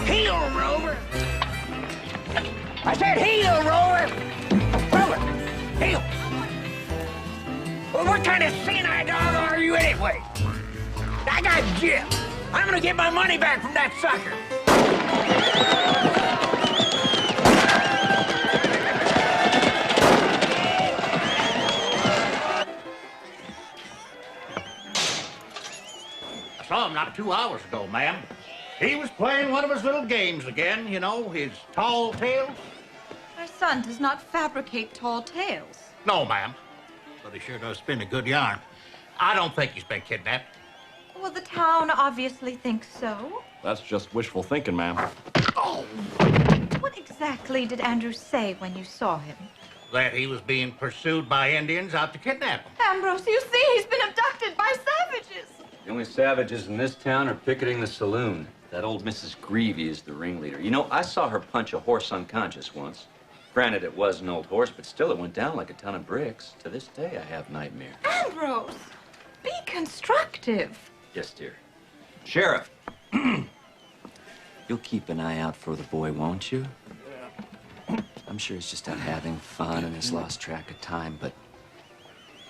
Heel, Rover. I said heel, Rover. Rover, heel. Well, what kind of senile dog are you anyway? I got Jim. I'm gonna get my money back from that sucker. I saw him not 2 hours ago, ma'am. He was playing one of his little games again, you know, his tall tales. My son does not fabricate tall tales. No, ma'am. But he sure does spin a good yarn. I don't think he's been kidnapped. Well, the town obviously thinks so. That's just wishful thinking, ma'am. Oh! What exactly did Andrew say when you saw him? That he was being pursued by Indians out to kidnap him. Ambrose, you see, he's been abducted by savages. The only savages in this town are picketing the saloon. That old Mrs. Greavy is the ringleader. You know, I saw her punch a horse unconscious once. Granted, it was an old horse, but still it went down like a ton of bricks. To this day, I have nightmares. Ambrose, be constructive. Yes, dear. Sheriff, you'll keep an eye out for the boy, won't you? I'm sure he's just out having fun and has lost track of time, but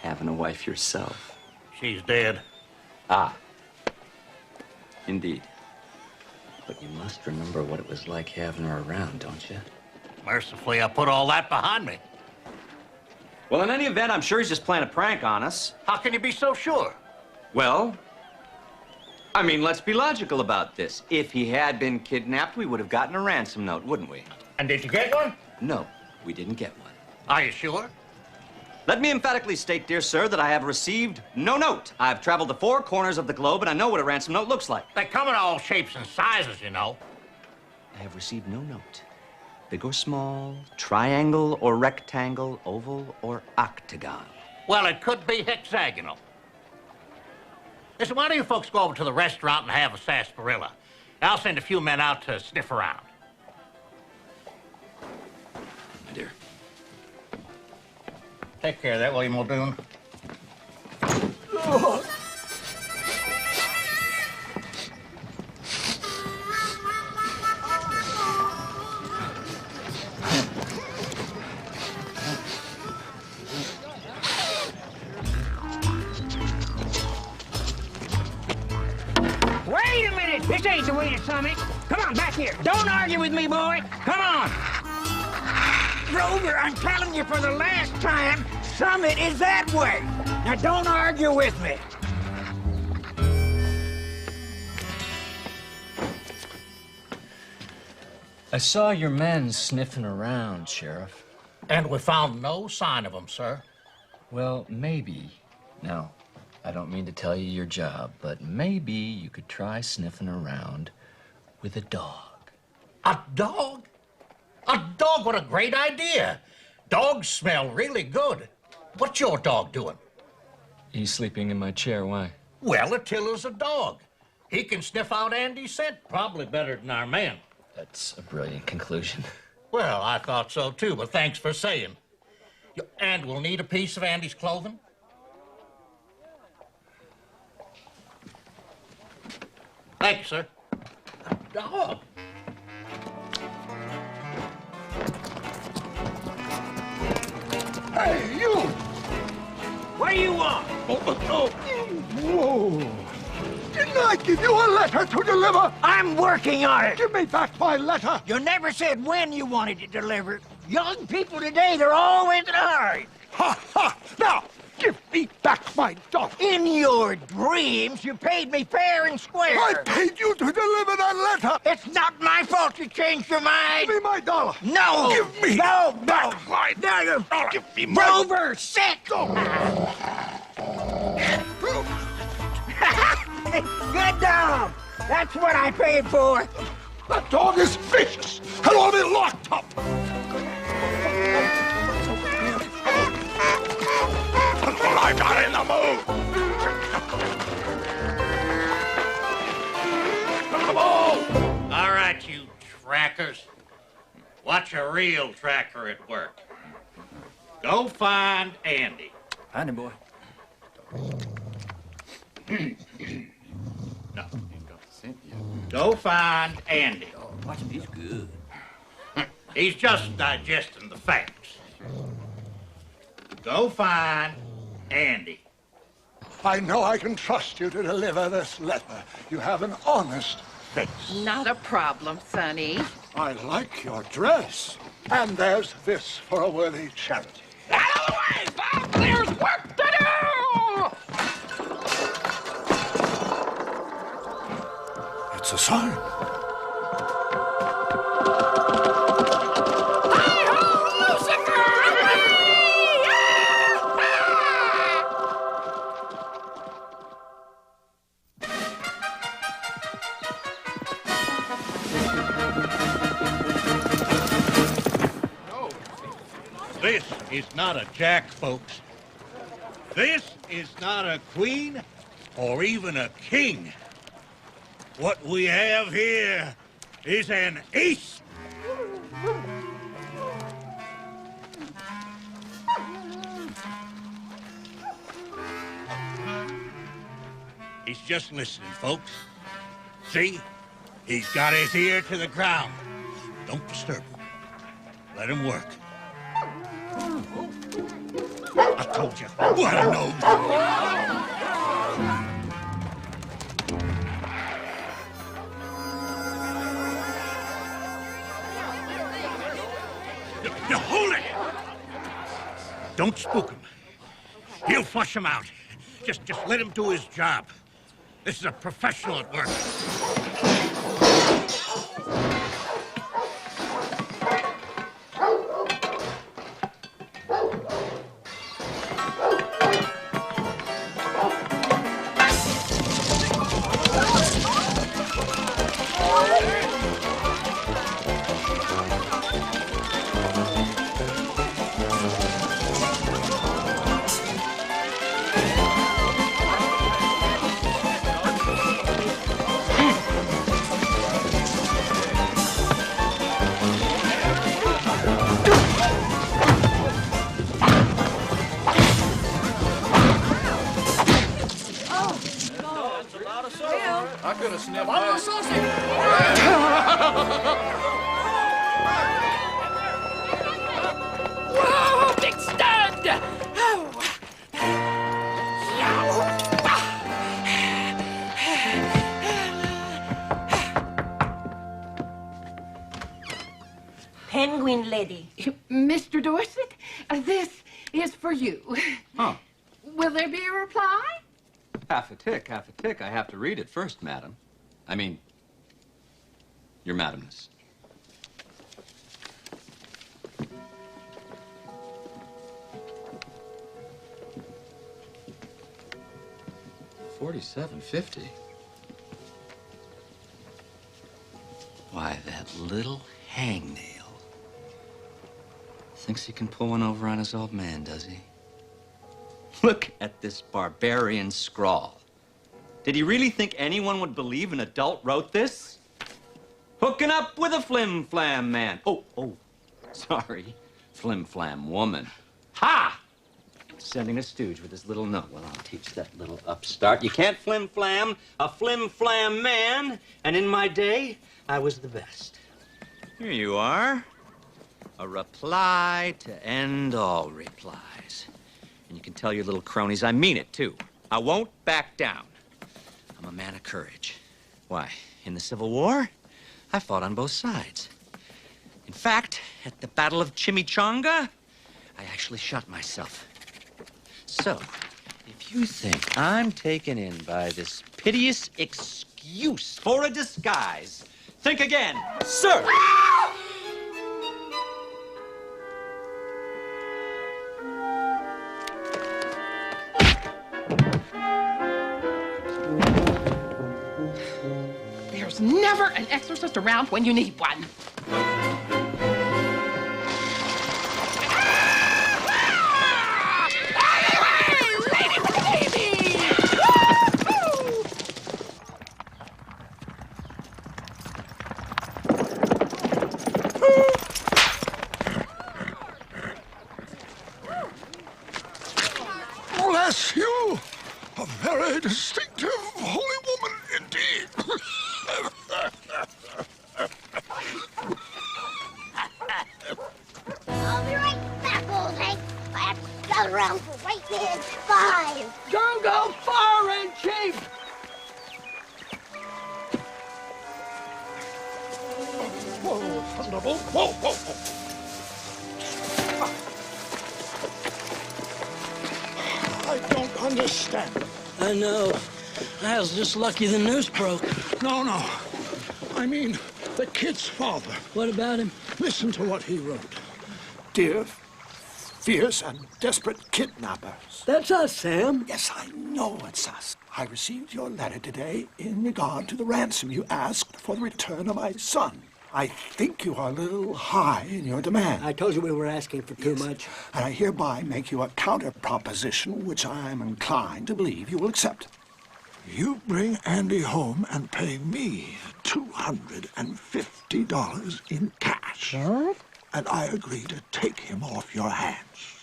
having a wife yourself. She's dead. Ah, indeed. But you must remember what it was like having her around, don't you? Mercifully, I put all that behind me. Well, in any event, I'm sure he's just playing a prank on us. How can you be so sure? Well, I mean, let's be logical about this. If he had been kidnapped, we would have gotten a ransom note, wouldn't we? And did you get one? No, we didn't get one. Are you sure? Let me emphatically state, dear sir, that I have received no note. I've traveled the 4 corners of the globe, and I know what a ransom note looks like. They come in all shapes and sizes, you know. I have received no note. Big or small, triangle or rectangle, oval or octagon. Well, it could be hexagonal. Listen, why don't you folks go over to the restaurant and have a sarsaparilla? I'll send a few men out to sniff around. My dear. Take care of that, William Muldoon. Wait a minute! This ain't the way to Summit. Come on, back here. Don't argue with me, boy. Come on. Rover, I'm telling you for the last time, Summit is that way. Now, don't argue with me. I saw your men sniffing around, Sheriff. And we found no sign of them, sir. Well, maybe. Now, I don't mean to tell you your job, but maybe you could try sniffing around with a dog. A dog? A dog? What a great idea. Dogs smell really good. What's your dog doing? He's sleeping in my chair. Why? Well, Attila's a dog. He can sniff out Andy's scent probably better than our men. That's a brilliant conclusion. Well, I thought so too, but thanks for saying. And we'll need a piece of Andy's clothing. Thank you, sir. A dog. Hey, you! What do you want? Whoa! Didn't I give you a letter to deliver? I'm working on it. Give me back my letter. You never said when you wanted it delivered. Young people today, they're always in a hurry. Ha, ha! Now, Give me back my dollar. In your dreams, you paid me fair and square. I paid you to deliver that letter. It's not my fault you changed your mind. Give me my dollar. No. Give me No. back my No. dollar. Give me my Rover, sit. Good dog. That's what I paid for. That dog is vicious and ought to be locked up. I'm not in the mood. Come on. All right, you trackers. Watch a real tracker at work. Go find Andy. Find him, boy. No. Go find Andy. Watch him, he's good. He's just digesting the facts. Go find Andy. I know I can trust you to deliver this letter. You have an honest face. Not a problem, Sonny. I like your dress. And there's this for a worthy charity. Out of the way, Bob! There's work to do! It's a sign. This is not a jack, folks. This is not a queen or even a king. What we have here is an ace. He's just listening, folks. See? He's got his ear to the ground. Don't disturb him. Let him work. I told you. What a nose. Now, hold it! Don't spook him. He'll flush him out. Just let him do his job. This is a professional at work. I could have sniffed that. Whoa, big stud! Penguin lady. Mr. Dorset, this is for you. Huh. Will there be a reply? Half a tick. I have to read it first, madam. I mean, your madamness. $47.50. Why, that little hangnail thinks he can pull one over on his old man, does he? Look at this barbarian scrawl. Did he really think anyone would believe an adult wrote this? Hooking up with a flim-flam man. Oh, sorry. Flim-flam woman. Ha! Sending a stooge with his little note. Well, I'll teach that little upstart. You can't flim-flam a flim-flam man. And in my day, I was the best. Here you are. A reply to end all replies. And you can tell your little cronies I mean it, too. I won't back down. I'm a man of courage. Why, in the Civil War, I fought on both sides. In fact, at the Battle of Chimichanga, I actually shot myself. So, if you think I'm taken in by this piteous excuse for a disguise, think again, sir! There's never an exorcist around when you need one. Bless you! A very distinctive holy woman indeed. I'll be right back, old Hank. I have to scout around for White Man 5. Don't go far, Red Chief! Whoa, Thunderbolt! Whoa, whoa, whoa! I don't understand. I know. I was just lucky the news broke. No, no. I mean, the kid's father. What about him? Listen to what he wrote. Dear, fierce and desperate kidnappers. That's us, Sam. Yes, I know it's us. I received your letter today in regard to the ransom you asked for the return of my son. I think you are a little high in your demand. I told you we were asking for too much. And I hereby make you a counter proposition which I am inclined to believe you will accept. You bring Andy home and pay me $250 in cash. What? And I agree to take him off your hands.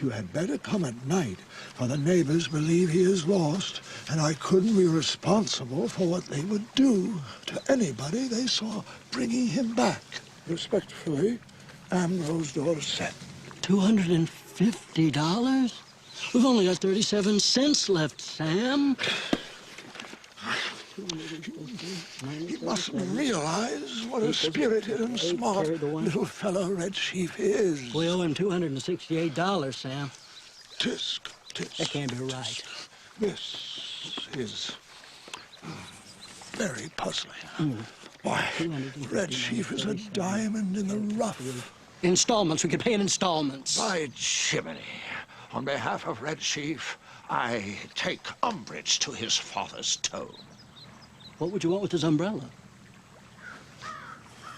You had better come at night, for the neighbors believe he is lost, and I couldn't be responsible for what they would do to anybody they saw bringing him back. Respectfully, Ambrose Dorset. $250? We've only got 37 cents left, Sam. He mustn't realize what a spirited and smart little fellow Red Chief is. We owe him $268, Sam. Tisk, tisk. That can't be right. This is very puzzling. Why, Red Chief is a diamond in the rough. Installments. We could pay in installments. By Jiminy. On behalf of Red Chief, I take umbrage to his father's tone. What would you want with his umbrella?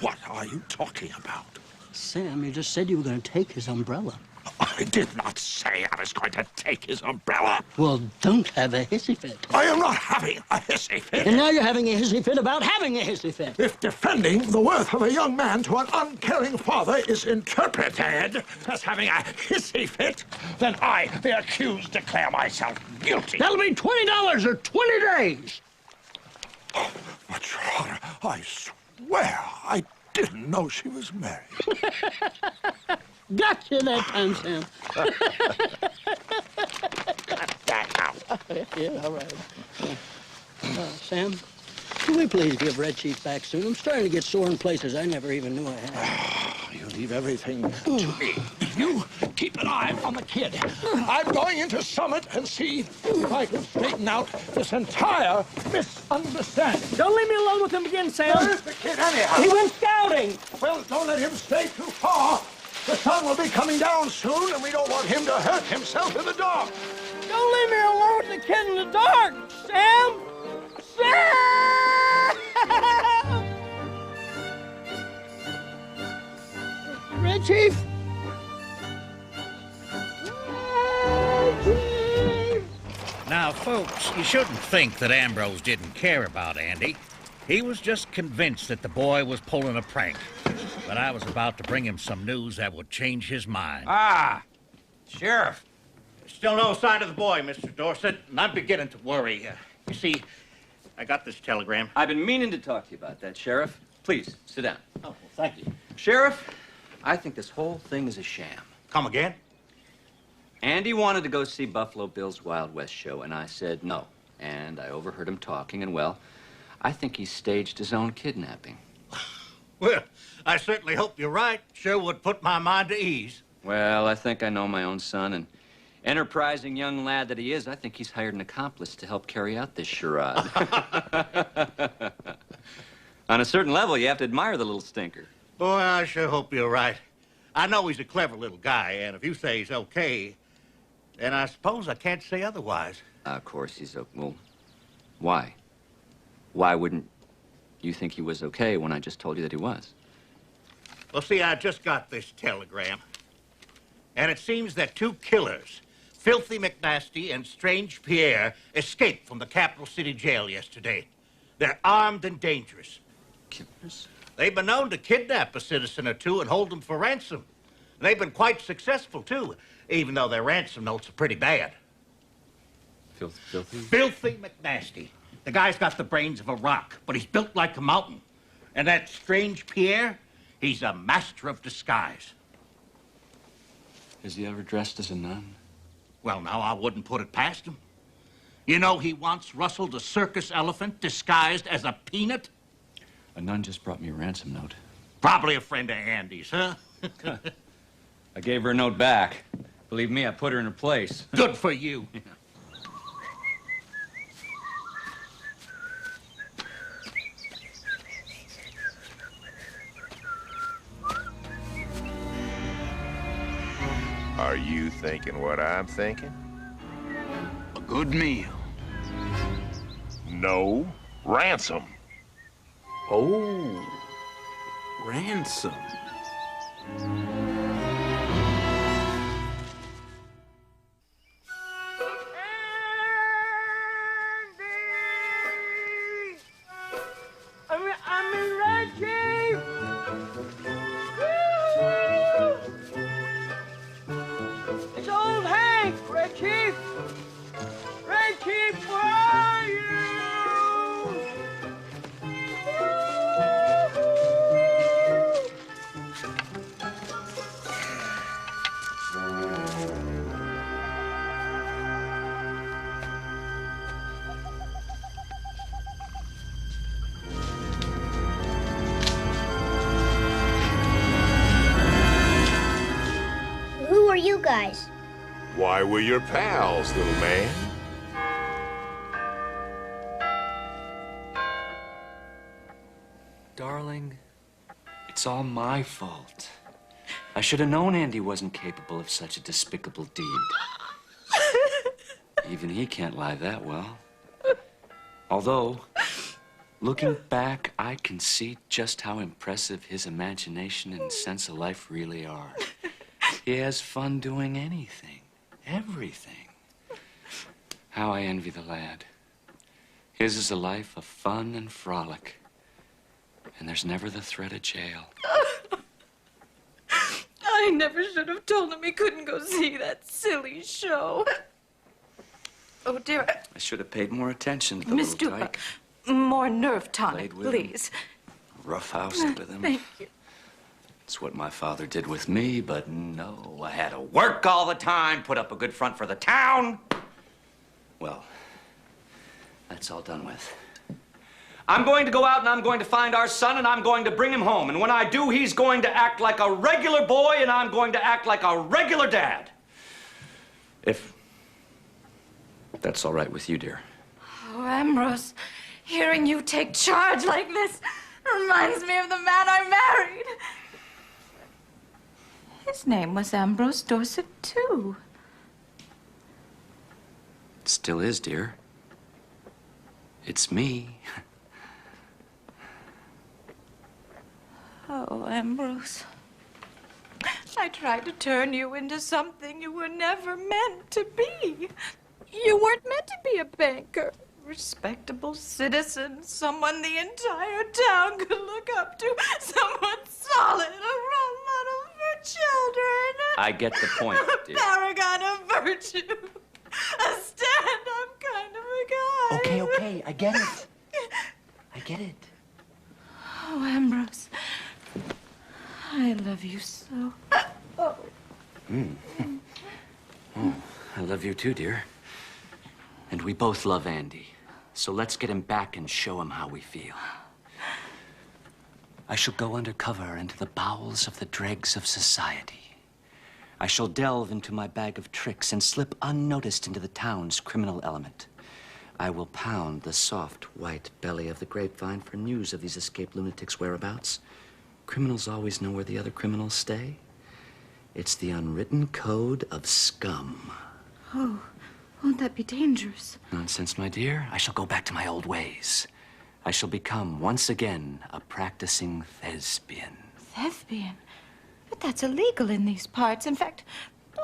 What are you talking about? Sam, you just said you were going to take his umbrella. I did not say I was going to take his umbrella. Well, don't have a hissy fit. I am not having a hissy fit. And now you're having a hissy fit about having a hissy fit. If defending the worth of a young man to an uncaring father is interpreted as having a hissy fit, then I, the accused, declare myself guilty. That'll be $20 or 20 days. Oh, but, Your Honor, I swear I didn't know she was married. Gotcha that time, Sam. Cut that out. Yeah, all right. Sam, can we please give Red Chief back soon? I'm starting to get sore in places I never even knew I had. You leave everything to me. You keep an eye on the kid. I'm going into Summit and see if I can straighten out this entire misunderstanding. Don't leave me alone with him again, Sam. Where's the kid anyhow? He went scouting. Well, don't let him stay too far. The sun will be coming down soon, and we don't want him to hurt himself in the dark. Don't leave me alone with the kid in the dark, Sam! Sam! Red Chief? Red Chief! Now, folks, you shouldn't think that Ambrose didn't care about Andy. He was just convinced that the boy was pulling a prank. But I was about to bring him some news that would change his mind. Ah, Sheriff. Still no sign of the boy, Mr. Dorset, and I'm beginning to worry. You see, I got this telegram. I've been meaning to talk to you about that, Sheriff. Please, sit down. Oh, well, thank you. Sheriff, I think this whole thing is a sham. Come again? Andy wanted to go see Buffalo Bill's Wild West show, and I said no. And I overheard him talking, and, well, I think he staged his own kidnapping. Well, I certainly hope you're right. Sure would put my mind to ease. Well, I think I know my own son, and Enterprising young lad that he is, I think he's hired an accomplice to help carry out this charade. On a certain level, you have to admire the little stinker. Boy, I sure hope you're right. I know he's a clever little guy, and if you say he's okay, then I suppose I can't say otherwise. Of course he's okay. Well, why? Why wouldn't you think he was okay when I just told you that he was? Well, see, I just got this telegram, and it seems that two killers, Filthy McNasty and Strange Pierre, escaped from the capital city jail yesterday. They're armed and dangerous. Killers? They've been known to kidnap a citizen or two and hold them for ransom. They've been quite successful, too, even though their ransom notes are pretty bad. Filthy? Filthy McNasty. The guy's got the brains of a rock, but he's built like a mountain. And that Strange Pierre, he's a master of disguise. Has he ever dressed as a nun? Well, now, I wouldn't put it past him. You know, he once rustled a circus elephant disguised as a peanut. A nun just brought me a ransom note. Probably a friend of Andy's, huh? I gave her a note back. Believe me, I put her in her place. Good for you. Yeah. Are you thinking what I'm thinking? A good meal. No, ransom. Oh, ransom. I'm in Reggie! It's old Hank, Reggie! Reggie, where are you? Who are you guys? Why, we're your pals, little man. Darling, it's all my fault. I should have known Andy wasn't capable of such a despicable deed. Even he can't lie that well. Although, looking back, I can see just how impressive his imagination and sense of life really are. He has fun doing anything, everything. How I envy the lad. His is a life of fun and frolic. And there's never the threat of jail. I never should have told him he couldn't go see that silly show. Oh, dear. I should have paid more attention to the Miss little Dupa, tyke. more nerve tonic, Played with please. Roughhoused with him. Thank you. It's what my father did with me, but no, I had to work all the time, put up a good front for the town. Well, that's all done with. I'm going to go out and I'm going to find our son and I'm going to bring him home. And when I do, he's going to act like a regular boy and I'm going to act like a regular dad. If that's all right with you, dear. Oh, Ambrose, hearing you take charge like this reminds me of the man I married. His name was Ambrose Dorset, too. It still is, dear. It's me. Oh, Ambrose. I tried to turn you into something you were never meant to be. You weren't meant to be a banker. Respectable citizen, someone the entire town could look up to, someone solid, a role model for children. I get the point, dear. A paragon of virtue. A stand-up kind of a guy. Okay, I get it. I get it. Oh, Ambrose. I love you so. Oh. Oh, I love you too, dear. And we both love Andy. So let's get him back and show him how we feel. I shall go undercover into the bowels of the dregs of society. I shall delve into my bag of tricks and slip unnoticed into the town's criminal element. I will pound the soft, white belly of the grapevine for news of these escaped lunatics' whereabouts. Criminals always know where the other criminals stay. It's the unwritten code of scum. Oh, won't that be dangerous? Nonsense, my dear. I shall go back to my old ways. I shall become, once again, a practicing thespian. Thespian? But that's illegal in these parts. In fact,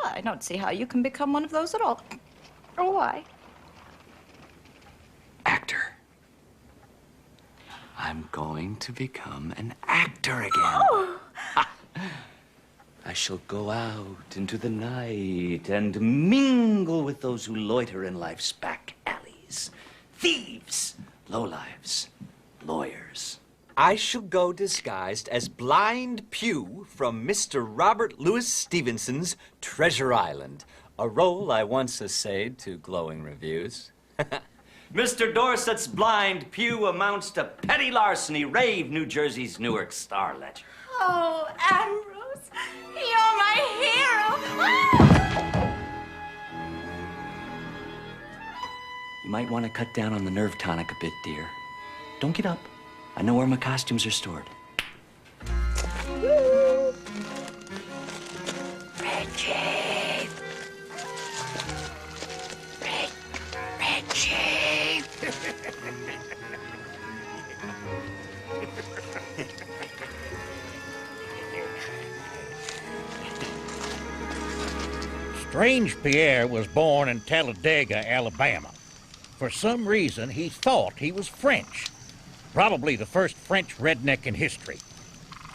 I don't see how you can become one of those at all. Or why? Actor. I'm going to become an actor again. Oh! I shall go out into the night and mingle with those who loiter in life's back alleys. Thieves, lowlives, lawyers. I shall go disguised as Blind Pew from Mr. Robert Louis Stevenson's Treasure Island, a role I once essayed to glowing reviews. Mr. Dorset's Blind Pew amounts to petty larceny, Rave, New Jersey's Newark Star Ledger. Oh, Ambrose, you're my hero. You might want to cut down on the nerve tonic a bit, dear. Don't get up. I know where my costumes are stored. Reggie! Reggie! Strange Pierre was born in Talladega, Alabama. For some reason, he thought he was French. Probably the first French redneck in history.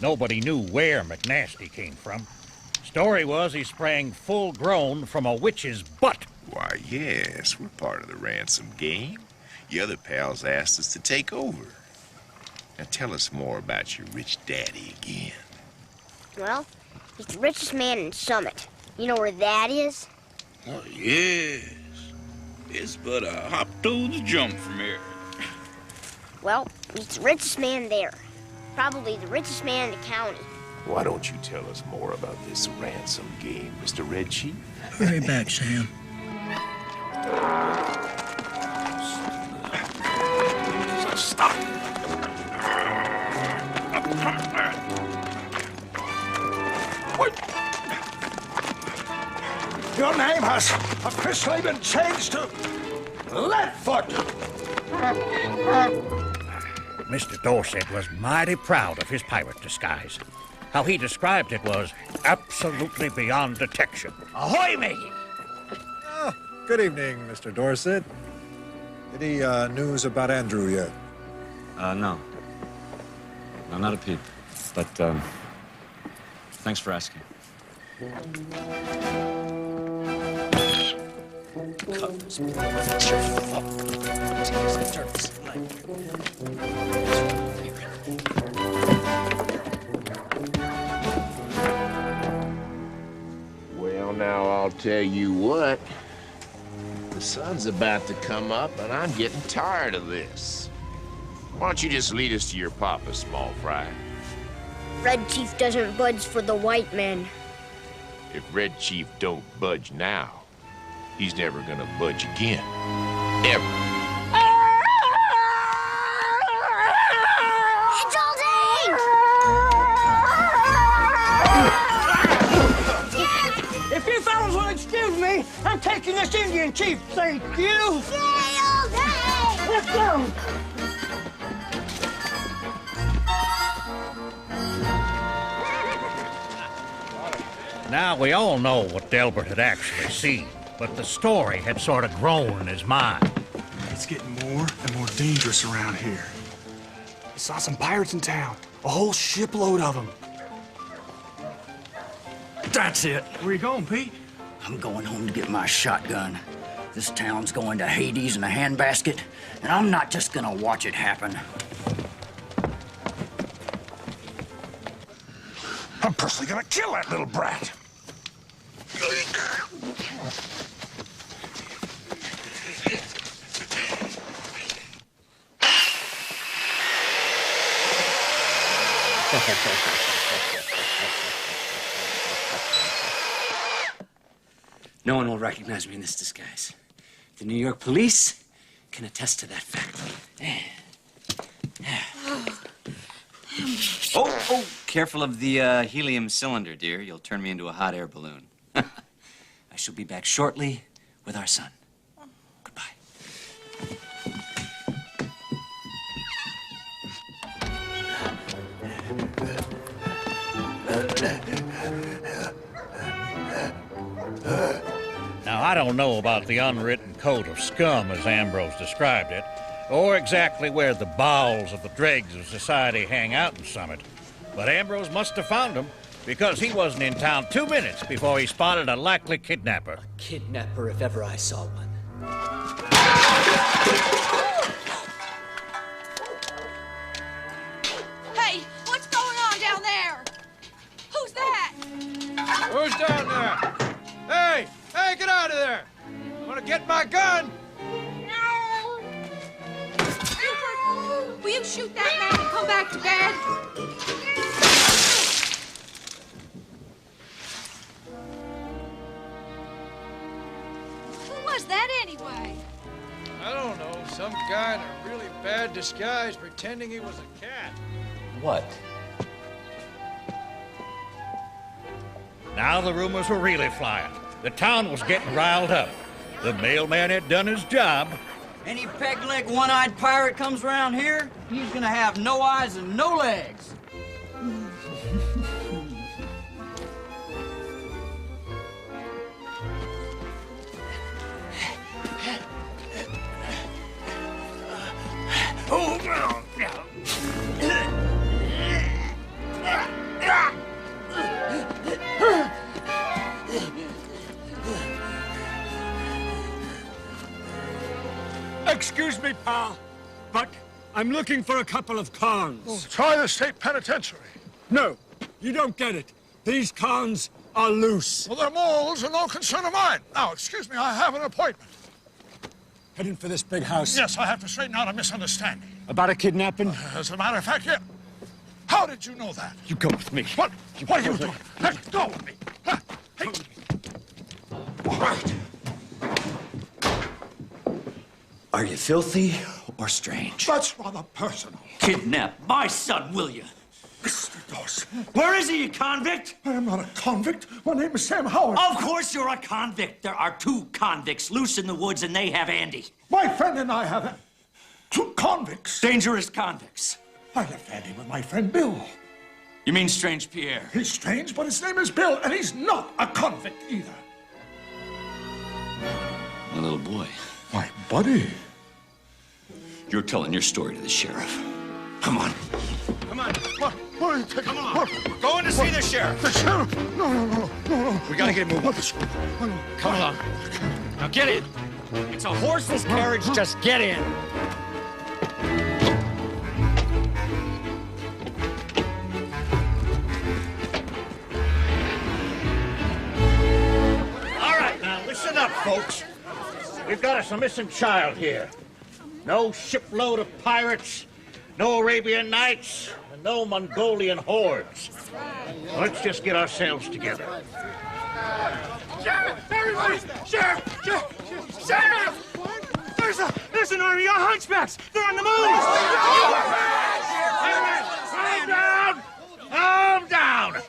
Nobody knew where McNasty came from. Story was he sprang full grown from a witch's butt. Why, yes, we're part of the Ransom game. Your other pals asked us to take over. Now tell us more about your rich daddy again. Well, he's the richest man in Summit. You know where that is? Oh, yes. It's but a hop toad's jump from here. Well, he's the richest man there. Probably the richest man in the county. Why don't you tell us more about this ransom game, Mr. Red Chief? Be right back, Sam. Stop. Your name has officially been changed to Leadfoot. Mr. Dorset was mighty proud of his pirate disguise. How he described it was absolutely beyond detection. Ahoy, matey! Good evening, Mr. Dorset. Any news about Andrew yet? No. No, not a peep. But, thanks for asking. Well, now, I'll tell you what. The sun's about to come up, and I'm getting tired of this. Why don't you just lead us to your papa, small fry? Red Chief doesn't budge for the white men. If Red Chief don't budge now, he's never gonna budge again. Ever. If you fellas will excuse me, I'm taking this Indian chief, thank you. Let's go. Now, we all know what Delbert had actually seen, but the story had sort of grown in his mind. It's getting more and more dangerous around here. I saw some pirates in town, a whole shipload of them. That's it. Where you going, Pete? I'm going home to get my shotgun. This town's going to Hades in a handbasket, and I'm not just gonna watch it happen. I'm personally gonna kill that little brat. No one will recognize me in this disguise. The New York police can attest to that fact. Oh, careful of the helium cylinder, dear. You'll turn me into a hot air balloon. I shall be back shortly with our son. Now, I don't know about the unwritten code of scum, as Ambrose described it, or exactly where the bowels of the dregs of society hang out in Summit, but Ambrose must have found them, because he wasn't in town 2 minutes before he spotted a likely kidnapper. Kidnapper, if ever I saw one. Hey, what's going on down there? Who's that? Who's down there? Hey! Hey, get out of there! I'm gonna get my gun! Buford, will you shoot that man and come back to bed? Who was that anyway? I don't know, some guy in a really bad disguise pretending he was a cat. What? Now the rumors were really flying. The town was getting riled up. The mailman had done his job. Any peg-leg, one-eyed pirate comes around here, he's gonna have no eyes and no legs. Oh, no. Excuse me, pal, but I'm looking for a couple of cons. Oh, try the state penitentiary. No, you don't get it. These cons are loose. Well, they're moles and no concern of mine. Now, excuse me, I have an appointment. Heading for this big house. Yes, I have to straighten out a misunderstanding. About a kidnapping? As a matter of fact, yeah. How did you know that? You go with me. What? What are you doing? Let go of me. Hey. All right. Are you filthy or strange? That's rather personal. Kidnap my son, will you? Mr. Dawson. Where is he, you convict? I am not a convict. My name is Sam Howard. Of course you're a convict. There are 2 convicts loose in the woods, and they have Andy. My friend and I have 2 convicts. Dangerous convicts. I left Andy with my friend Bill. You mean Strange Pierre? He's strange, but his name is Bill, and he's not a convict either. My little boy. My buddy. You're telling your story to the sheriff. Come on. Come on. Come on. We're going to see the sheriff. The sheriff? No. We gotta get moving. Come along. Now get in. It's a horseless carriage. Just get in. All right, now listen up, folks. We've got us a missing child here. No shipload of pirates, no Arabian Nights, and no Mongolian hordes. Let's just get ourselves together. Sheriff! Everybody! Sheriff! Sheriff! There's an army of hunchbacks! They're on the move! Calm down!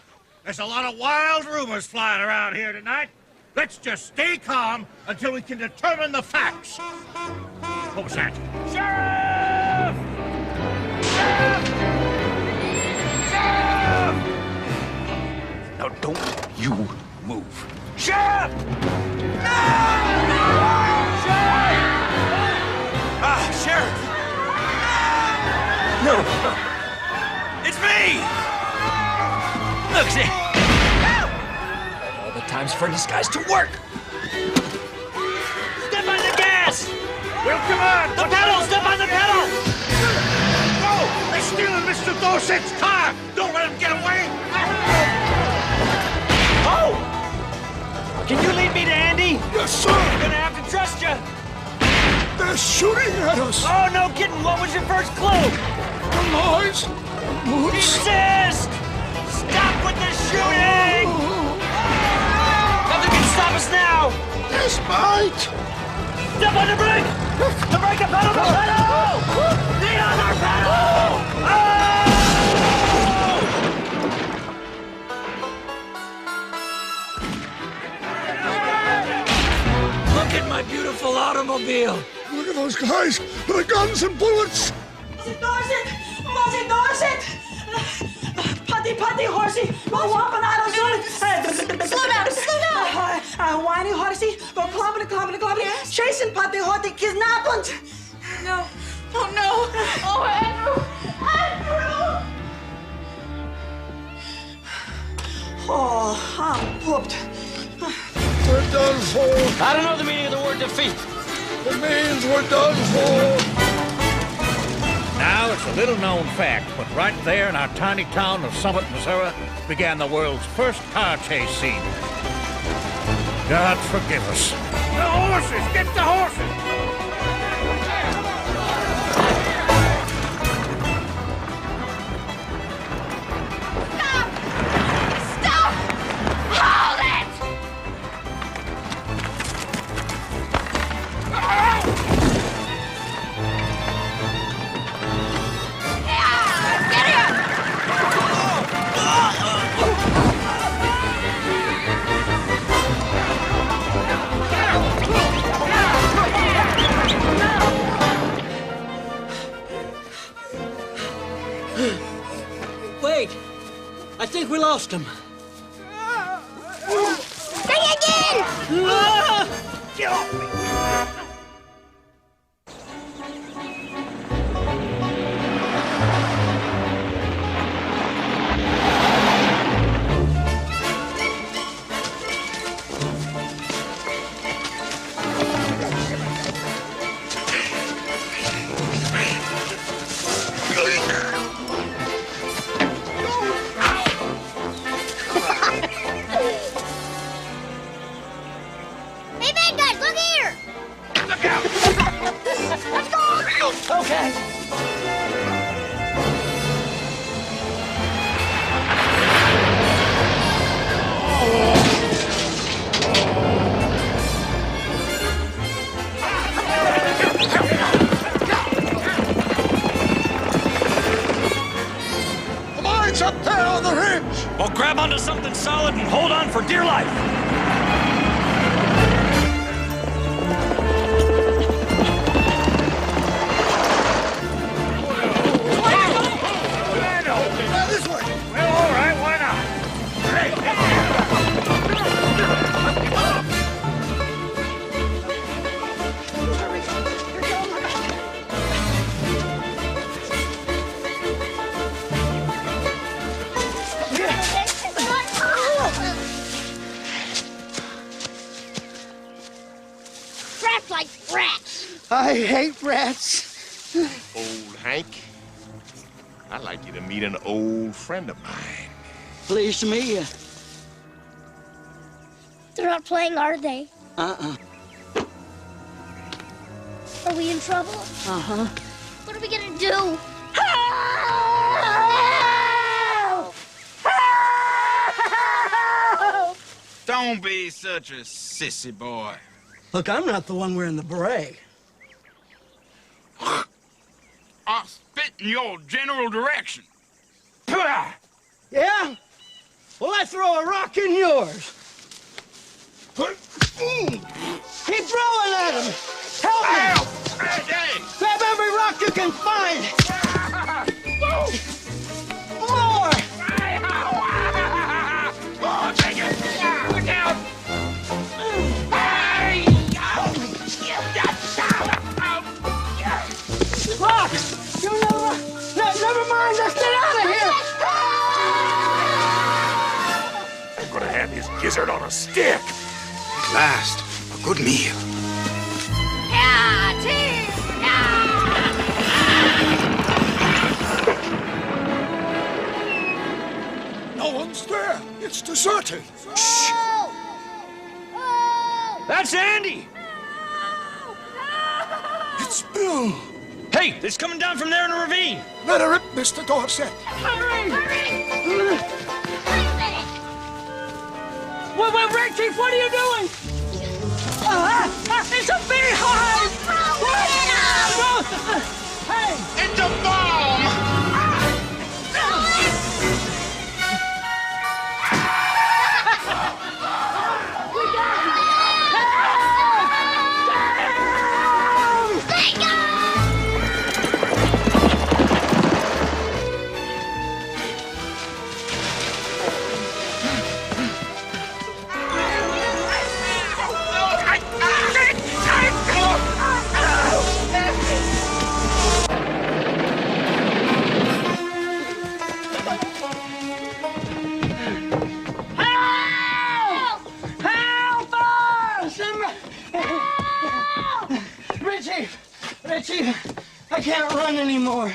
There's a lot of wild rumors flying around here tonight. Let's just stay calm until we can determine the facts. What was that? Sheriff! Sheriff! Now don't you move. Sheriff! No! Sheriff! No! It's me! Look, see? All the times for a disguise to work! Step on the gas! Well, come on! The pedal! Step on the pedal! No! They're stealing Mr. Dorset's car! Don't let him get away! Oh! Can you lead me to Andy? Yes, sir! I'm gonna have to trust you. They're shooting at us! Oh, no kidding! What was your first clue? The noise! Desist! Stop with the shooting! Nothing can stop us now! Despite! Step on the brake! The brake, the pedal, the pedal! The other pedal! Look at my beautiful automobile. Look at those guys with the guns and bullets. Dorset! Muzzy Dorset! Putty, horsey! Slow down! Whiny horsey! Clobbity! Chasing Putty, horty, kidnapping! No. Oh, no. Oh, Andrew! Andrew! Oh, I'm pooped. We're done for. I don't know the meaning of the word defeat. It means we're done for. Now, it's a little-known fact, but right there in our tiny town of Summit, Missouri, began the world's first car chase scene. God forgive us. The horses! Get the horses! Stop! Hold it! Get him! Wait. I think we lost him. Sing again! Get off me! Hey, bad guys, look here! Look out! Let's go! Okay. The mine's up there on the ridge. Well, grab onto something solid and hold on for dear life. This way. Well, all right, why not? Rats like rats. I hate rats. Old Hank, I'd like you to meet an old friend of mine. Pleased to meet you. They're not playing, are they? Uh-uh. Are we in trouble? Uh-huh. What are we gonna do? Don't be such a sissy boy. Look, I'm not the one wearing the beret. I'll spit in your general direction. Yeah? Well, I throw a rock in yours. Keep throwing at him. Help me. Grab every rock you can find. More. Oh, take it. Look out. Rock. You never mind. Let's get out of here. I'm gonna have his gizzard on a stick. At last, a good meal. No one's there. It's deserted. Shh. That's Andy! It's Bill. Hey, it's coming down from there in a ravine. Let her rip, Mr. Dorset. Hurry. Wait, Red Chief, what are you doing? It's a beehive! Hey! It's a bomb! Richie, I can't run anymore.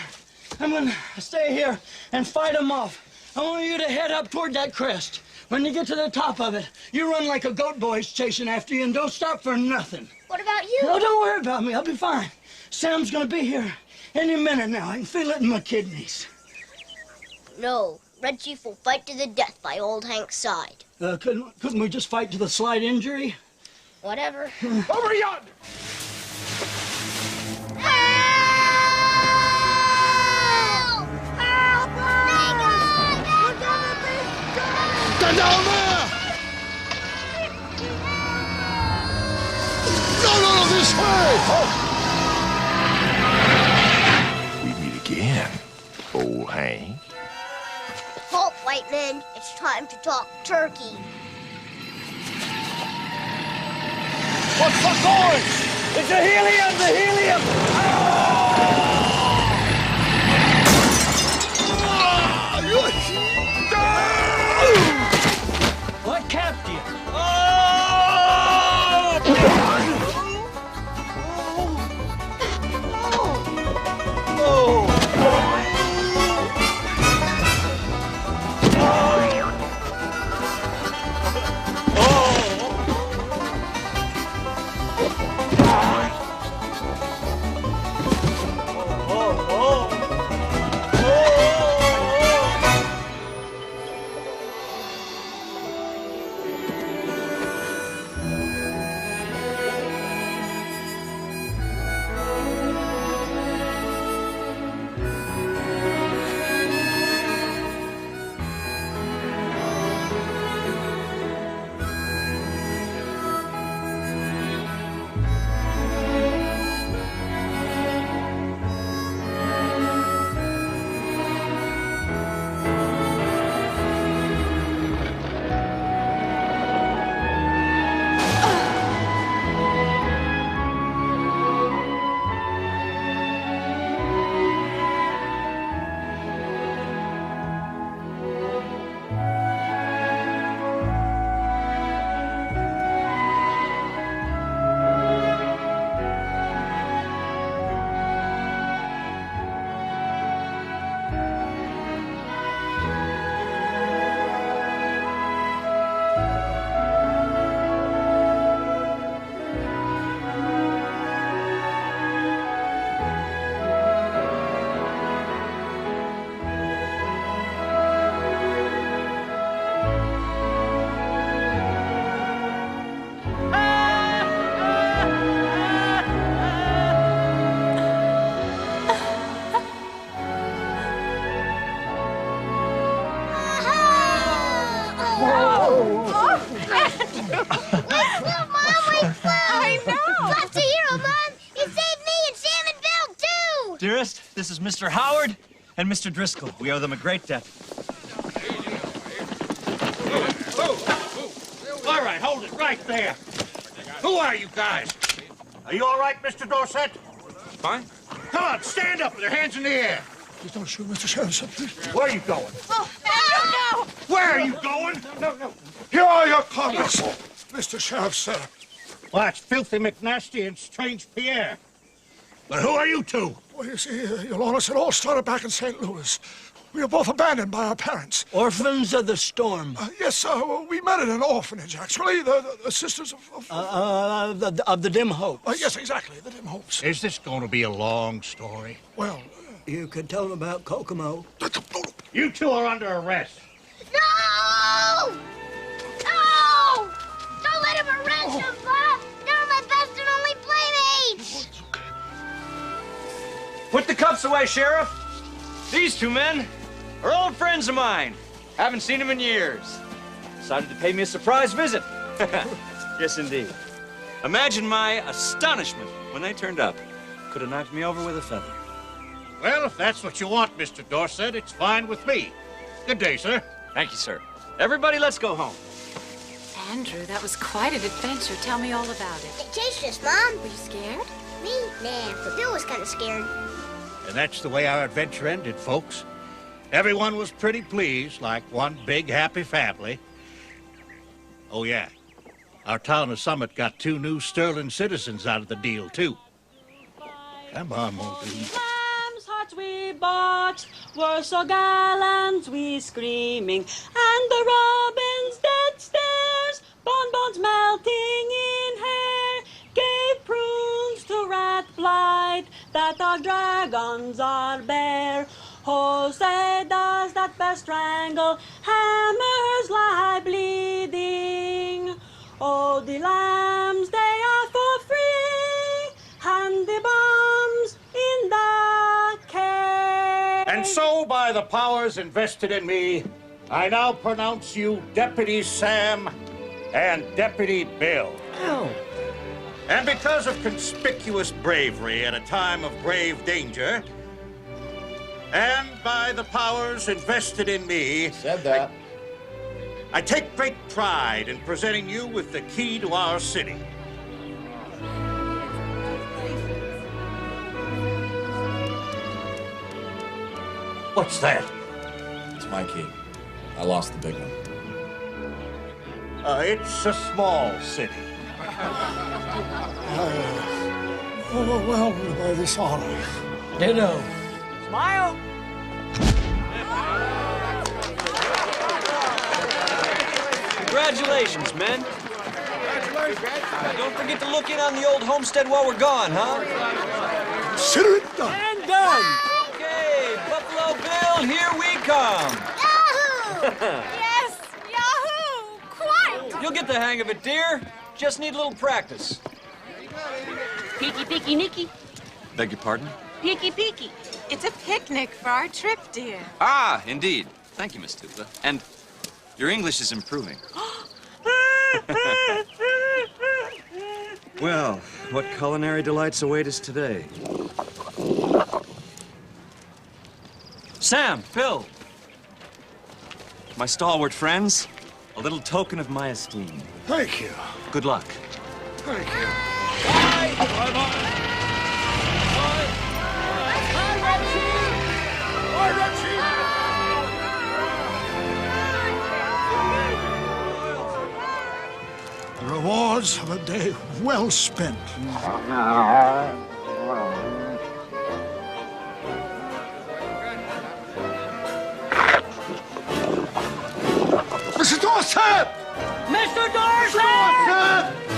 I'm gonna stay here and fight them off. I want you to head up toward that crest. When you get to the top of it, you run like a goat boy's chasing after you and don't stop for nothing. What about you? No, don't worry about me. I'll be fine. Sam's gonna be here any minute now. I can feel it in my kidneys. No, Red Chief will fight to the death by old Hank's side. Couldn't we just fight to the slight injury? Whatever. Over yonder! Stand down there! No, this way! We meet again, old Hank. Halt, white men. It's time to talk turkey. What's the noise? It's the helium! The helium! What capped you? Dearest, this is Mr. Howard and Mr. Driscoll. We owe them a great debt. All right, hold it right there. Who are you guys? Are you all right, Mr. Dorset? Fine. Come on, stand up with your hands in the air. Please don't shoot, Mr. Sheriff, sir, please. Where are you going? Oh, no! Where are you going? No. Here are your carpets, Mr. Sheriff, sir. Well, that's Filthy McNasty and Strange Pierre. But who are you two? Well, you see, Your Honor, it all started back in St. Louis. We were both abandoned by our parents. Orphans of the storm. Yes, sir. Well, we met at an orphanage, actually. The Sisters of the Dim Hopes. Yes, exactly. The Dim Hopes. Is this going to be a long story? Well, you could tell them about Kokomo. You two are under arrest. No! No! Don't let him arrest him, Bob! Never Put the cups away, Sheriff. These two men are old friends of mine. Haven't seen them in years. Decided to pay me a surprise visit. Yes, indeed. Imagine my astonishment when they turned up. Could have knocked me over with a feather. Well, if that's what you want, Mr. Dorset, it's fine with me. Good day, sir. Thank you, sir. Everybody, let's go home. Andrew, that was quite an adventure. Tell me all about it. They chased us, Mom. Were you scared? Me? Nah, but Bill was kind of scared. And that's the way our adventure ended, folks. Everyone was pretty pleased, like one big happy family. Oh, yeah. Our town of Summit got 2 new sterling citizens out of the deal, too. Come on, Muldoon. Lamb's hearts we bought were so gallant we screaming, and the robin's dead stares, bonbons melting in hair, gave prunes to rat blight that our dragons are bare. Oh, say does that bear strangle, hammers lie bleeding. Oh, the lambs they are for free, and the bombs in the cave. And so, by the powers invested in me, I now pronounce you Deputy Sam and Deputy Bill. Oh. And because of conspicuous bravery at a time of grave danger, and by the powers invested in me... Said that. I take great pride in presenting you with the key to our city. What's that? It's my key. I lost the big one. It's a small city. Overwhelmed by this honor. Ditto. Smile. Congratulations, men. Don't forget to look in on the old homestead while we're gone, huh? Consider it done. And done. Okay, Buffalo Bill, here we come. Yahoo! Yes, Yahoo! Quite! You'll get the hang of it, dear. Just need a little practice. Peeky, peeky, Nicky. Beg your pardon? Peeky, peeky. It's a picnic for our trip, dear. Ah, indeed. Thank you, Miss Tupla. And your English is improving. Well, what culinary delights await us today? Sam, Phil, my stalwart friends, a little token of my esteem. Thank you. Good luck. Thank you. The rewards of a day well spent. Mr. Dorset! Mr. Dorset!